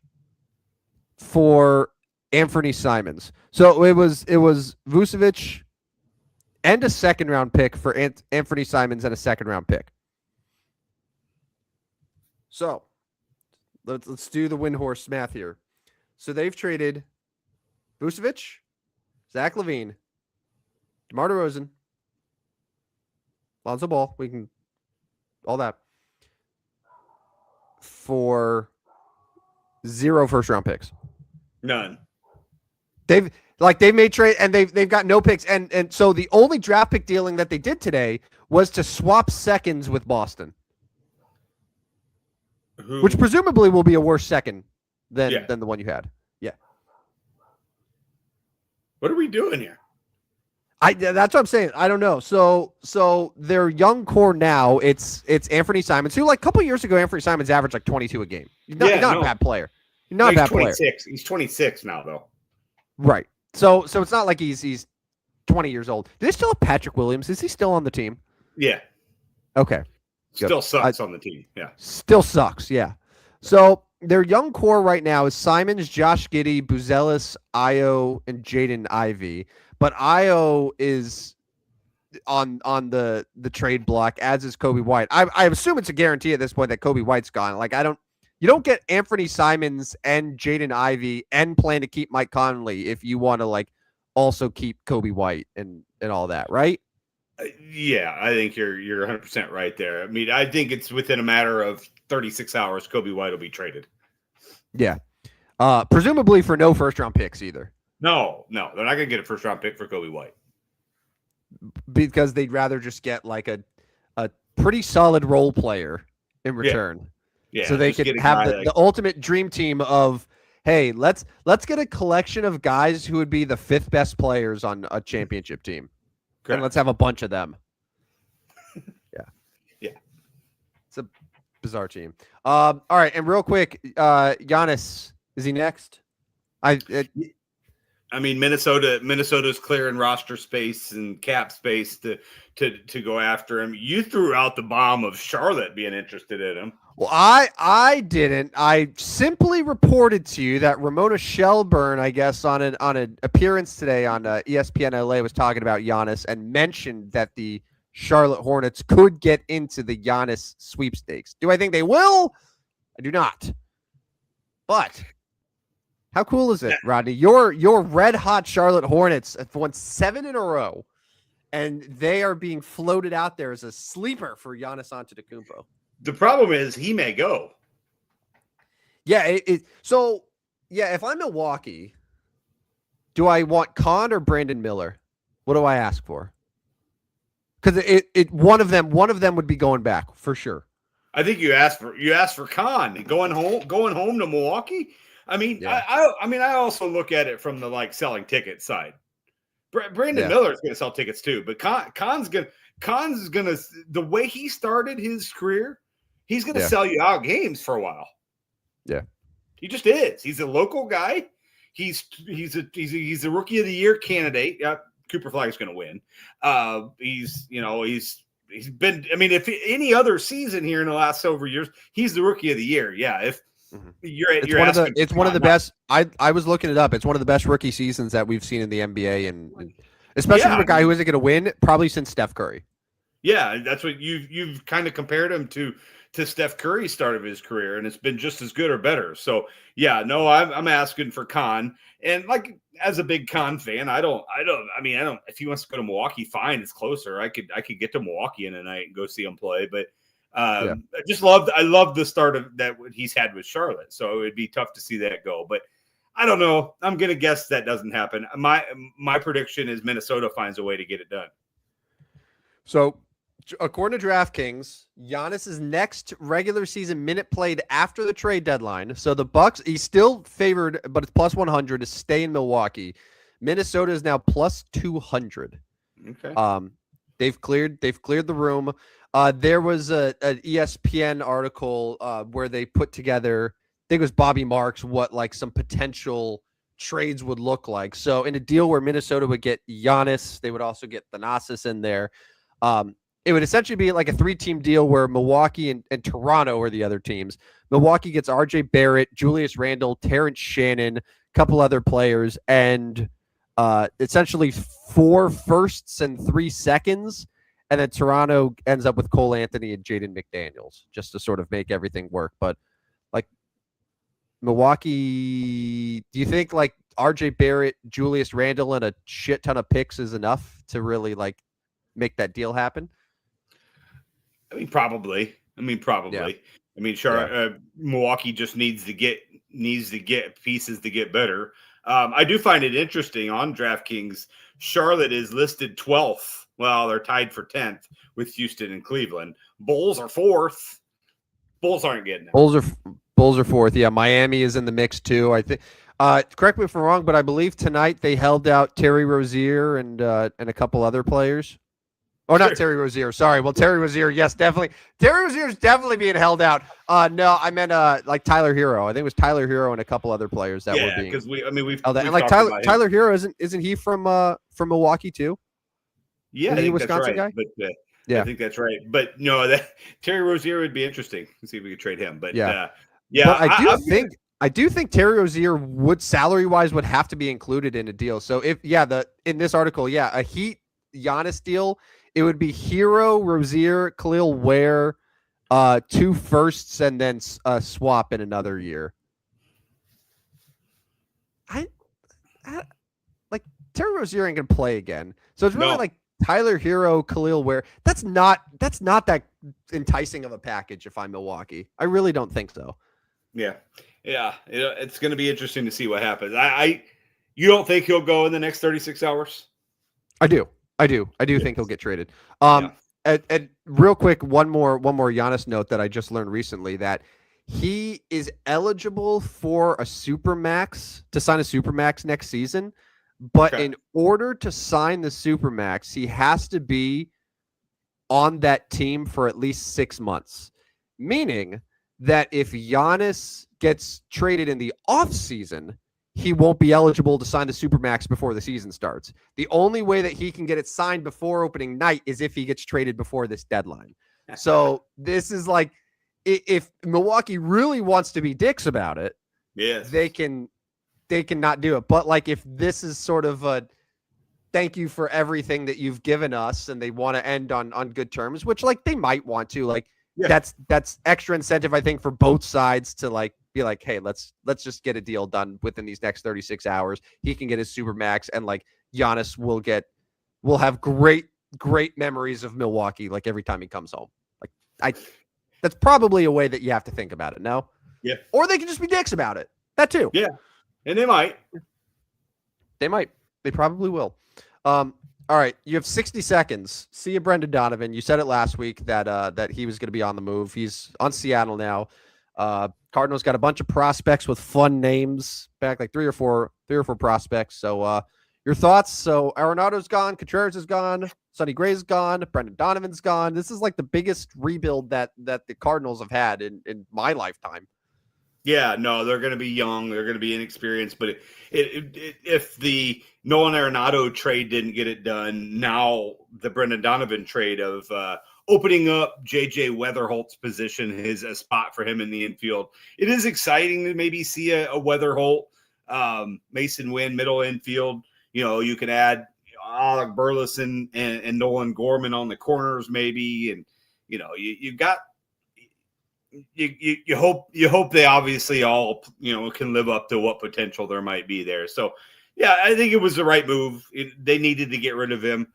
for Anthony Simons. So it was Vucevic and a second round pick for Anthony Simons and a second round pick. So let's do the Windhorse math here. So they've traded Vucevic, Zach LaVine, DeMar DeRozan, Lonzo Ball, all that, for 0 first round picks. None. They've made trade, and they've got no picks, and so the only draft pick dealing that they did today was to swap seconds with Boston, which presumably will be a worse second than the one you had. Yeah. What are we doing here? That's what I'm saying. I don't know. So their young core now, it's Anthony Simons, who like a couple years ago, Anthony Simons averaged like 22 a game. He's not a bad player. Not a bad 26. player. He's 26 now, though. Right. So it's not like he's 20 years old. Do they still have Patrick Williams? Is he still on the team? Yeah. Okay. Still sucks on the team. Yeah. Still sucks. Yeah. So their young core right now is Simons, Josh Giddey, Buzelis, Io, and Jaden Ivey. But Io is on the trade block, as is Kobe White. I assume it's a guarantee at this point that Kobe White's gone. Like you don't get Anthony Simons and Jaden Ivey and plan to keep Mike Conley if you want to like also keep Kobe White and all that, right? Yeah, I think you're 100% right there. I mean, I think it's within a matter of 36 hours, Kobe White will be traded. Yeah. Presumably for no first round picks either. No, they're not going to get a first round pick for Kobe White. Because they'd rather just get like a pretty solid role player in return. Yeah, so they could have the ultimate dream team of, hey, let's get a collection of guys who would be the 5th best players on a championship team. Correct. And let's have a bunch of them. Yeah. It's a bizarre team. All right, and real quick, Giannis, is he next? I mean, Minnesota's clearing roster space and cap space to go after him. You threw out the bomb of Charlotte being interested in him. Well, I didn't. I simply reported to you that Ramona Shelburne, I guess, on an appearance today on ESPN LA was talking about Giannis and mentioned that the Charlotte Hornets could get into the Giannis sweepstakes. Do I think they will? I do not. But how cool is it, Rodney? Your red hot Charlotte Hornets have won 7 in a row, and they are being floated out there as a sleeper for Giannis Antetokounmpo. The problem is he may go. Yeah. So if I'm Milwaukee, do I want Kahn or Brandon Miller? What do I ask for? Because one of them would be going back for sure. I think you asked for Kahn going home to Milwaukee. I mean, yeah. I also look at it from the like selling ticket side. Brandon Miller is going to sell tickets too, but Kahn's going to the way he started his career, he's going to sell you out games for a while. Yeah, he just is. He's a local guy. He's a rookie of the year candidate. Cooper Flag's going to win. He's been. I mean, if any other season here in the last several years, he's the rookie of the year. Yeah, if. It's one of the best. I was looking it up. It's one of the best rookie seasons that we've seen in the NBA, and especially from a guy who isn't going to win probably since Steph Curry. Yeah, that's what you've kind of compared him to to Steph Curry's start of his career, and it's been just as good or better. So yeah, no, I'm asking for Con, and like as a big Con fan, I don't. If he wants to go to Milwaukee, fine, it's closer. I could get to Milwaukee in a night and go see him play, but. I love the start of that he's had with Charlotte. So it would be tough to see that go, but I don't know. I'm going to guess that doesn't happen. My prediction is Minnesota finds a way to get it done. So according to DraftKings, Giannis's next regular season minute played after the trade deadline. So the Bucks, he's still favored, but it's plus 100 to stay in Milwaukee. Minnesota is now plus 200. Okay. They've cleared the room. There was an ESPN article where they put together, I think it was Bobby Marks, what like some potential trades would look like. So in a deal where Minnesota would get Giannis, they would also get Thanasis in there. It would essentially be like a 3-team deal where Milwaukee and Toronto are the other teams. Milwaukee gets RJ Barrett, Julius Randle, Terrence Shannon, a couple other players, and essentially 4 firsts and 3 seconds. And then Toronto ends up with Cole Anthony and Jaden McDaniels just to sort of make everything work. But like Milwaukee, do you think like RJ Barrett, Julius Randle, and a shit ton of picks is enough to really like make that deal happen? Probably. Yeah. Milwaukee just needs to get pieces to get better. I do find it interesting on DraftKings. Charlotte is listed 12th. Well, they're tied for 10th with Houston and Cleveland. Bulls are 4th. Bulls aren't getting it. Bulls are 4th. Yeah, Miami is in the mix too. I think. Correct me if I'm wrong, but I believe tonight they held out Terry Rozier and a couple other players. Oh, not Terry Rozier. Sorry. Well, Terry Rozier, yes, definitely. Terry Rozier is definitely being held out. No, I meant like Tyler Hero. I think it was Tyler Hero and a couple other players that were being. Because we've held out. And like Tyler Hero isn't he from Milwaukee too? Yeah, isn't he a Wisconsin guy? But yeah, I think that's right. But no, that Terry Rozier would be interesting. Let's see if we could trade him. But yeah. But I do think Terry Rozier would salary wise would have to be included in a deal. So if in this article, a Heat Giannis deal. It would be Hero, Rozier, Khalil Ware, 2 firsts, and then a swap in another year. I like Terry Rozier ain't gonna play again, so it's really like Tyler Hero, Khalil Ware. That's not that enticing of a package. If I'm Milwaukee, I really don't think so. Yeah. It's going to be interesting to see what happens. You don't think he'll go in the next 36 hours? I do think he'll get traded. And real quick, one more Giannis note that I just learned recently, that he is eligible for a supermax, to sign a supermax next season. But in order to sign the supermax, he has to be on that team for at least 6 months. Meaning that if Giannis gets traded in the offseason, he won't be eligible to sign the supermax before the season starts. The only way that he can get it signed before opening night is if he gets traded before this deadline. So this is like, if Milwaukee really wants to be dicks about it, yes, they can not do it. But like, if this is sort of a thank you for everything that you've given us, and they want to end on good terms, which like they might want to, like that's extra incentive, I think, for both sides to like be like, hey, let's just get a deal done within these next 36 hours. He can get his supermax, and like Giannis will have great memories of Milwaukee like every time he comes home. Like that's probably a way that you have to think about it. No? Yeah. Or they can just be dicks about it. That too. Yeah. And they might. They probably will. All right, you have 60 seconds. See you, Brendan Donovan. You said it last week that he was going to be on the move. He's on Seattle now. Cardinals got a bunch of prospects with fun names back, like three or four prospects. So your thoughts? So Arenado's gone, Contreras is gone, Sonny Gray's gone, Brendan Donovan's gone. This is like the biggest rebuild that the Cardinals have had in my lifetime. Yeah, no, they're going to be young. They're going to be inexperienced. But if the Nolan Arenado trade didn't get it done, now the Brendan Donovan trade of opening up J.J. Weatherholt's position is a spot for him in the infield. It is exciting to maybe see a Weatherholt, Mason Wynn, middle infield. You know, you can add Alec Burleson and Nolan Gorman on the corners maybe. And, you know, you've got you hope they obviously all can live up to what potential there might be there. So yeah, I think it was the right move. They needed to get rid of him.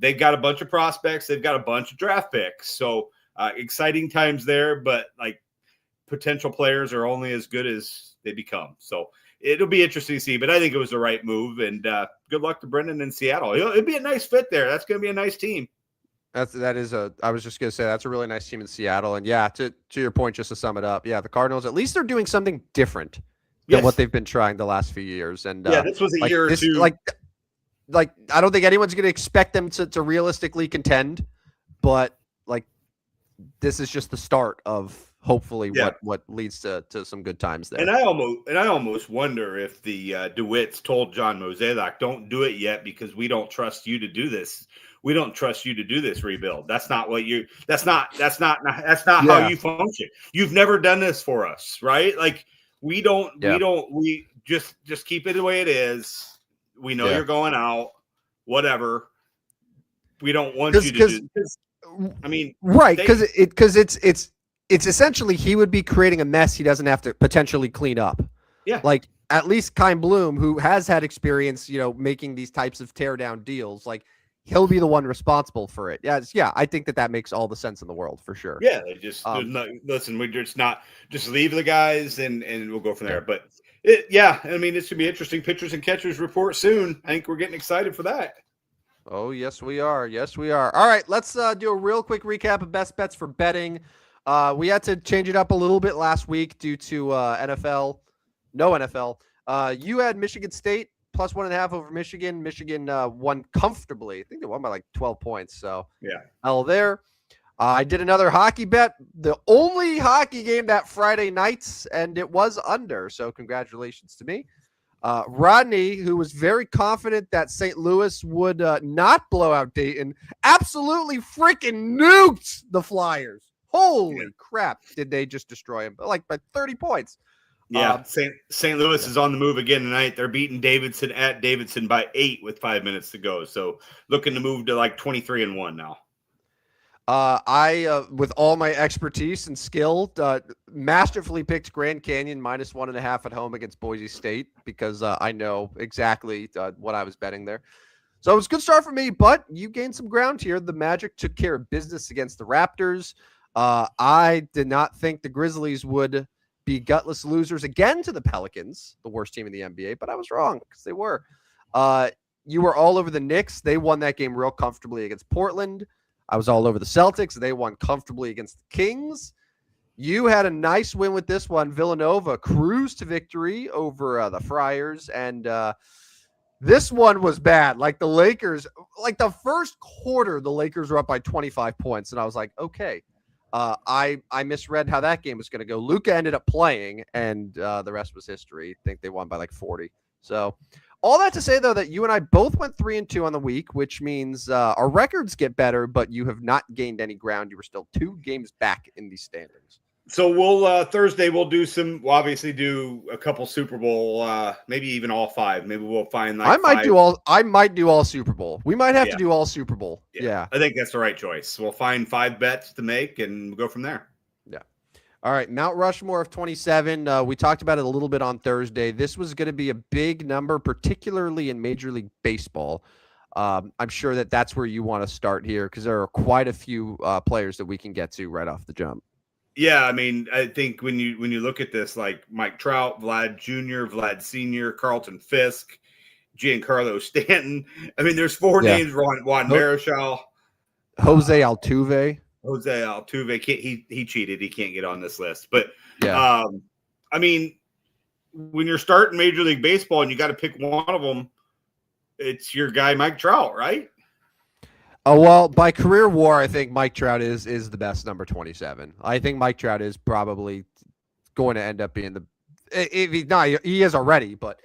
They've got a bunch of prospects. They've got a bunch of draft picks. So exciting times there, but like potential players are only as good as they become. So it'll be interesting to see, but I think it was the right move, and good luck to Brendan in Seattle. It'd be a nice fit there. That's going to be a nice team. I was just going to say, that's a really nice team in Seattle. And yeah, to your point, just to sum it up, yeah, the Cardinals, at least they're doing something different than what they've been trying the last few years. And yeah, this was a year or two. Like, I don't think anyone's going to expect them to realistically contend, but like, this is just the start of hopefully what leads to some good times there. And I almost wonder if the DeWitts told John Mozeliak, don't do it yet because we don't trust you to do this. We don't trust you to do this rebuild. That's not how you function. You've never done this for us, right? Like we just keep it the way it is. We know you're going out, whatever. We don't want you to do this. I mean, right. Because it's essentially he would be creating a mess he doesn't have to potentially clean up. Yeah. Like at least Kyle Bloom, who has had experience, making these types of tear down deals, like he'll be the one responsible for it. Yeah. I think that makes all the sense in the world for sure. Yeah. They just listen, just leave the guys and we'll go from there. But I mean, it's going to be interesting. Pitchers and catchers report soon. I think we're getting excited for that. Oh, yes, we are. Yes, we are. All right, let's do a real quick recap of best bets for betting. We had to change it up a little bit last week due to no NFL. You had Michigan State plus 1.5 over Michigan. Michigan won comfortably. I think they won by like 12 points. So yeah, L there. I did another hockey bet, the only hockey game that Friday nights, and it was under. So congratulations to me. Rodney, who was very confident that St. Louis would not blow out Dayton, absolutely freaking nuked the Flyers. Holy crap. Did they just destroy him? Like by 30 points. Yeah. St. Louis is on the move again tonight. They're beating Davidson at Davidson by 8 with 5 minutes to go. So looking to move to like 23-1 now. I, with all my expertise and skill, masterfully picked Grand Canyon minus 1.5 at home against Boise State because I know exactly what I was betting there. So it was a good start for me, but you gained some ground here. The Magic took care of business against the Raptors. I did not think the Grizzlies would be gutless losers again to the Pelicans, the worst team in the NBA, but I was wrong because they were. You were all over the Knicks. They won that game real comfortably against Portland. I was all over the Celtics. They won comfortably against the Kings. You had a nice win with this one. Villanova cruised to victory over the Friars. And this one was bad. Like the Lakers, like the first quarter, the Lakers were up by 25 points. And I was like, okay, I misread how that game was going to go. Luka ended up playing, and the rest was history. I think they won by like 40. So all that to say, though, that you and I both went 3-2 on the week, which means our records get better, but you have not gained any ground. You were still 2 games back in the standings. So we'll Thursday we'll obviously do a couple Super Bowl, maybe even all 5. Maybe we'll find like I might do all Super Bowl. We might have to do all Super Bowl. Yeah. I think that's the right choice. We'll find 5 bets to make and go from there. Yeah. All right, Mount Rushmore of 27. We talked about it a little bit on Thursday. This was going to be a big number, particularly in Major League Baseball. I'm sure that's where you want to start here because there are quite a few players that we can get to right off the jump. Yeah, I mean, I think when you look at this, like Mike Trout, Vlad Jr., Vlad Sr., Carlton Fisk, Giancarlo Stanton. I mean, there's 4 names: Juan Marichal, Jose Altuve. Jose Altuve, he cheated. He can't get on this list. But yeah. I mean, when you're starting Major League Baseball and you got to pick one of them, it's your guy Mike Trout, right? Oh, well, by career WAR, I think Mike Trout is the best number 27. I think Mike Trout is probably going to end up being if he's not, he is already, but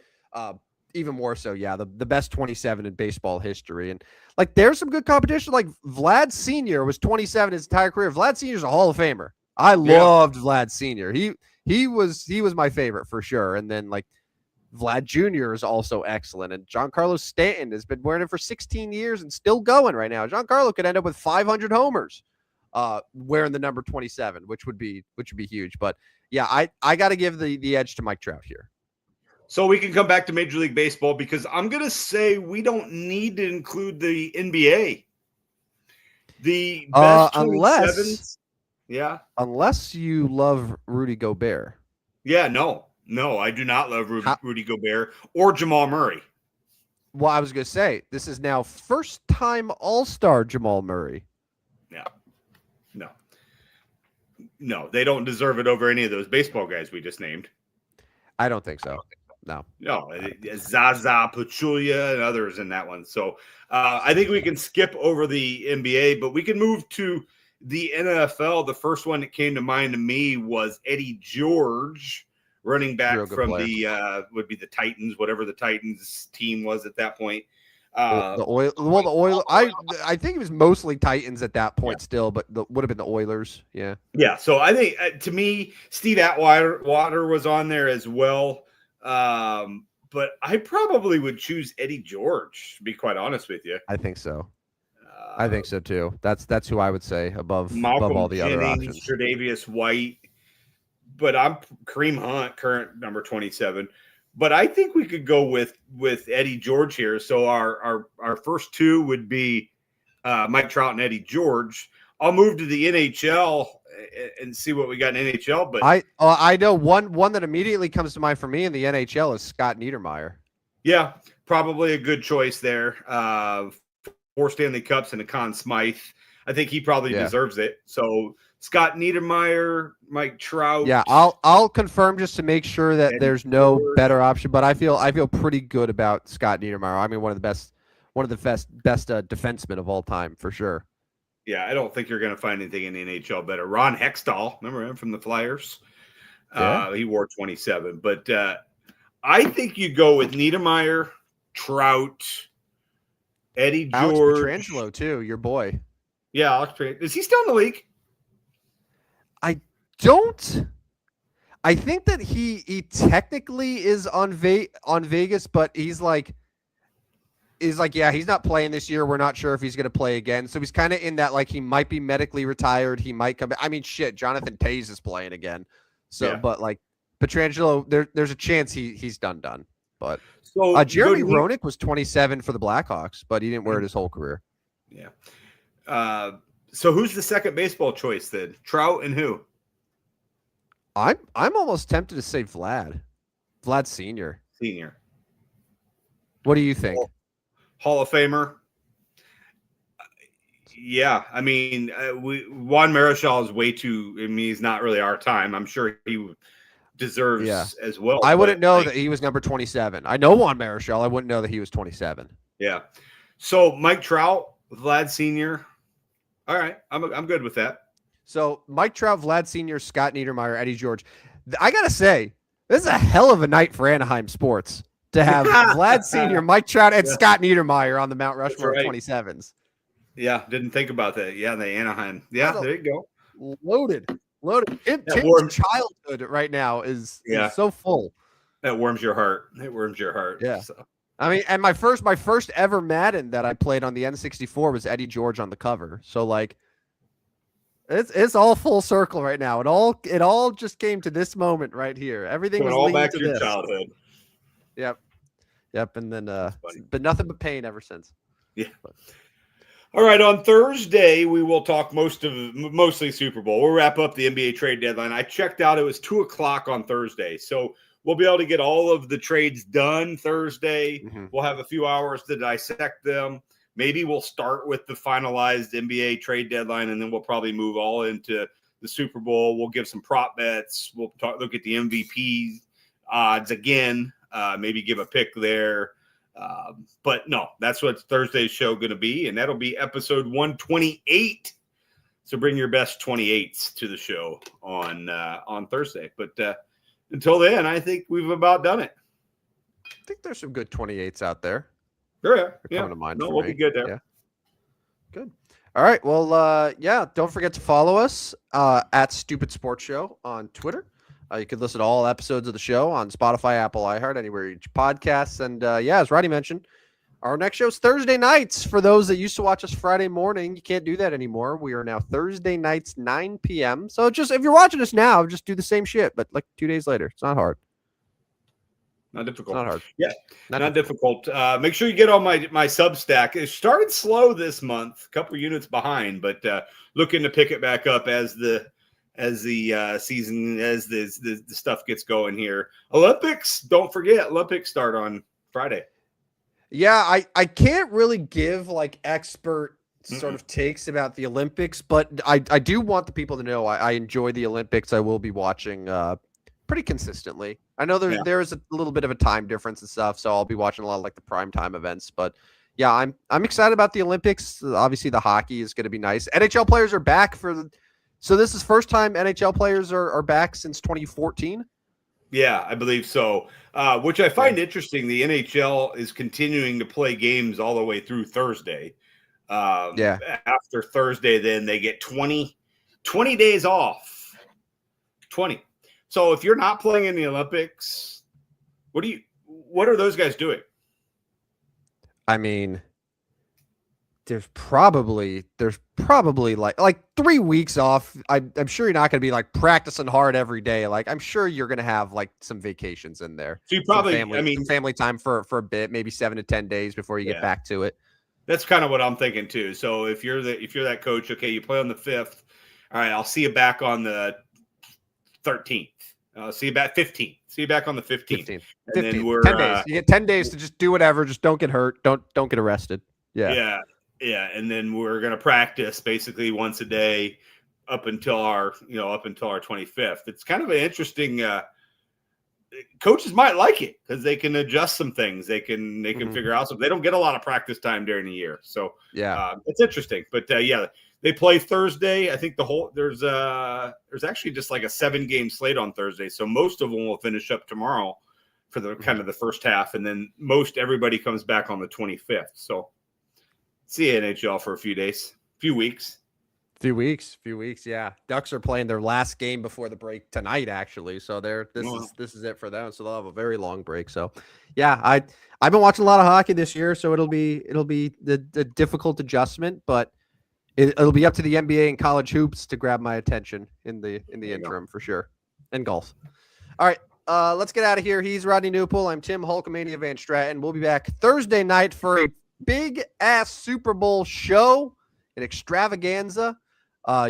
even more so, yeah, the best 27 in baseball history. And like, there's some good competition. Like Vlad Sr. was 27 his entire career. Vlad Sr. is a Hall of Famer. I loved Vlad Sr. He was my favorite for sure. And then like Vlad Jr. is also excellent. And Giancarlo Stanton has been wearing it for 16 years and still going right now. Giancarlo could end up with 500 homers. wearing the number 27, which would be huge. But yeah, I got to give the edge to Mike Trout here. So we can come back to Major League Baseball because I'm going to say we don't need to include the NBA. The best 27s. Yeah. Unless you love Rudy Gobert. Yeah, no, I do not love Rudy Gobert or Jamal Murray. Well, I was going to say, this is now first-time All-Star Jamal Murray. Yeah. No, they don't deserve it over any of those baseball guys we just named. I don't think so. No, Zaza, Pachulia, and others in that one. So I think we can skip over the NBA, but we can move to the NFL. The first one that came to mind to me was Eddie George, running back from the would be the Titans, whatever the Titans team was at that point. The Oilers. I think it was mostly Titans at that point still, but would have been the Oilers. Yeah. So I think to me, Steve Atwater was on there as well. But I probably would choose Eddie George, to be quite honest with you. I think so. I think so too. That's who I would say above Malcolm all the Jennings, other options. Tre'Davious White, but I'm Kareem Hunt, current number 27. But I think we could go with Eddie George here. So our first two would be Mike Trout and Eddie George. I'll move to the NHL and see what we got in NHL. But I know one that immediately comes to mind for me in the NHL is Scott Niedermayer. Yeah, probably a good choice there. 4 Stanley Cups and a Conn Smythe. I think he probably deserves it. So Scott Niedermayer, Mike Trout. Yeah, I'll confirm just to make sure that there's no better option. But I feel pretty good about Scott Niedermayer. I mean, one of the best defensemen of all time for sure. Yeah, I don't think you're going to find anything in the NHL better. Ron Hextall, remember him from the Flyers? Yeah. He wore 27. But I think you go with Niedermayer, Trout, Eddie George. Alex Pietrangelo, too, your boy. Yeah, Alex Pietrangelo. Is he still in the league? I think that he technically is on Vegas, but he's like, yeah, he's not playing this year. We're not sure if he's going to play again. So he's kind of in that, like, he might be medically retired. He might come back. I mean, shit, Jonathan Taze is playing again. So, but like Pietrangelo, there's a chance he's done. But so Jeremy Roenick was 27 for the Blackhawks, but he didn't wear it his whole career. Yeah. So who's the second baseball choice then? Trout and who? I'm almost tempted to say Vlad Senior. What do you think? Hall of Famer. Yeah, I mean, Juan Marichal is way too. I mean, he's not really our time. I'm sure he deserves as well. I wouldn't know that he was number 27. I know Juan Marichal. I wouldn't know that he was 27. Yeah. So Mike Trout, Vlad Senior. All right, I'm good with that. So Mike Trout, Vlad Senior, Scott Niedermayer, Eddie George. I gotta say, this is a hell of a night for Anaheim sports to have Vlad Senior, Mike Trout, and Scott Niedermayer on the Mount Rushmore of 27s. Yeah, didn't think about that. Yeah, the Anaheim. Yeah, there you go. Loaded. Tim's childhood right now is so full. That warms your heart. Yeah. So. I mean, and my first ever Madden that I played on the N64 was Eddie George on the cover. So like, it's all full circle right now. It all just came to this moment right here. Everything was all leading back to your this. childhood. Yep. And then but nothing but pain ever since. Yeah. All right. On Thursday, we will talk mostly Super Bowl. We'll wrap up the NBA trade deadline. I checked out; it was 2:00 on Thursday, so we'll be able to get all of the trades done Thursday. Mm-hmm. We'll have a few hours to dissect them. Maybe we'll start with the finalized NBA trade deadline, and then we'll probably move all into the Super Bowl. We'll give some prop bets. We'll look at the MVP odds again. Maybe give a pick there. But no, that's what Thursday's show going to be, and that'll be episode 128. So bring your best 28s to the show on Thursday. But until then, I think we've about done it. I think there's some good 28s out there. Sure, coming to mind. We'll be good there. Yeah. Good. All right. Well, don't forget to follow us at Stupid Sports Show on Twitter. You can listen to all episodes of the show on Spotify, Apple, iHeart, anywhere you get your podcasts. And as Rodney mentioned, Our next show is Thursday nights. For those that used to watch us Friday morning, you can't do that anymore. We are now Thursday nights, 9 p.m. So just if you're watching us now, just do the same shit, but like 2 days later. It's not hard. Not difficult. It's not hard. Yeah, not difficult. Make sure you get on my Substack. It started slow this month, a couple units behind, but looking to pick it back up as the season, as the stuff gets going here. Olympics, don't forget, Olympics start on Friday. Yeah, I can't really give like expert sort of takes about the Olympics, but I do want the people to know I enjoy the Olympics. I will be watching pretty consistently. I know there is a little bit of a time difference and stuff, so I'll be watching a lot of like the primetime events. But yeah, I'm excited about the Olympics. Obviously, the hockey is going to be nice. NHL players are back so this is first time NHL players are back since 2014. Yeah, I believe so. Which I find interesting. The NHL is continuing to play games all the way through Thursday. After Thursday, then they get 20 days off. 20. So if you're not playing in the Olympics, what are those guys doing? I mean, there's probably like 3 weeks off. I'm sure you're not going to be like practicing hard every day. Like I'm sure you're going to have like some vacations in there. So you probably, some family time for a bit, maybe 7 to 10 days before you get back to it. That's kind of what I'm thinking too. So if you're that coach, okay, you play on the 5th. All right, I'll see you back on the 13th. See you back 15th. See you back on the 15th. 15th. And then we're 10 days. You get 10 days to just do whatever. Just don't get hurt. Don't get arrested. Yeah. And then we're going to practice basically once a day up until our 25th. It's kind of an interesting. Coaches might like it because they can adjust some things. They can figure out something. They don't get a lot of practice time during the year, so it's interesting. But they play Thursday. I think there's actually just like a 7-game slate on Thursday, so most of them will finish up tomorrow for the kind of the first half, and then everybody comes back on the 25th. So see you NHL for a few weeks. Few weeks, yeah. Ducks are playing their last game before the break tonight, actually. So this is it for them. So they'll have a very long break. So, yeah, I've been watching a lot of hockey this year, so it'll be the difficult adjustment, but it'll be up to the NBA and college hoops to grab my attention in the interim for sure, and golf. All right, let's get out of here. He's Rodney Newpool. I'm Tim Hulkamania Van Stratton. We'll be back Thursday night for a big ass Super Bowl show, an extravaganza.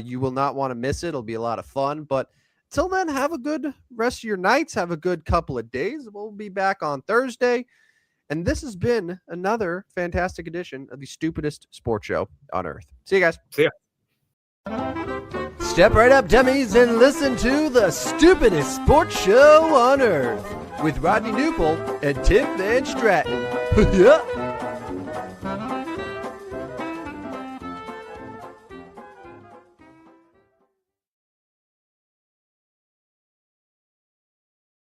You will not want to miss it. It'll be a lot of fun. But till then, have a good rest of your nights. Have a good couple of days. We'll be back on Thursday. And this has been another fantastic edition of the Stupidest Sports Show on Earth. See you guys. See ya. Step right up, dummies, and listen to the Stupidest Sports Show on Earth with Rodney Newpool and Tim Van Stratton. Yeah.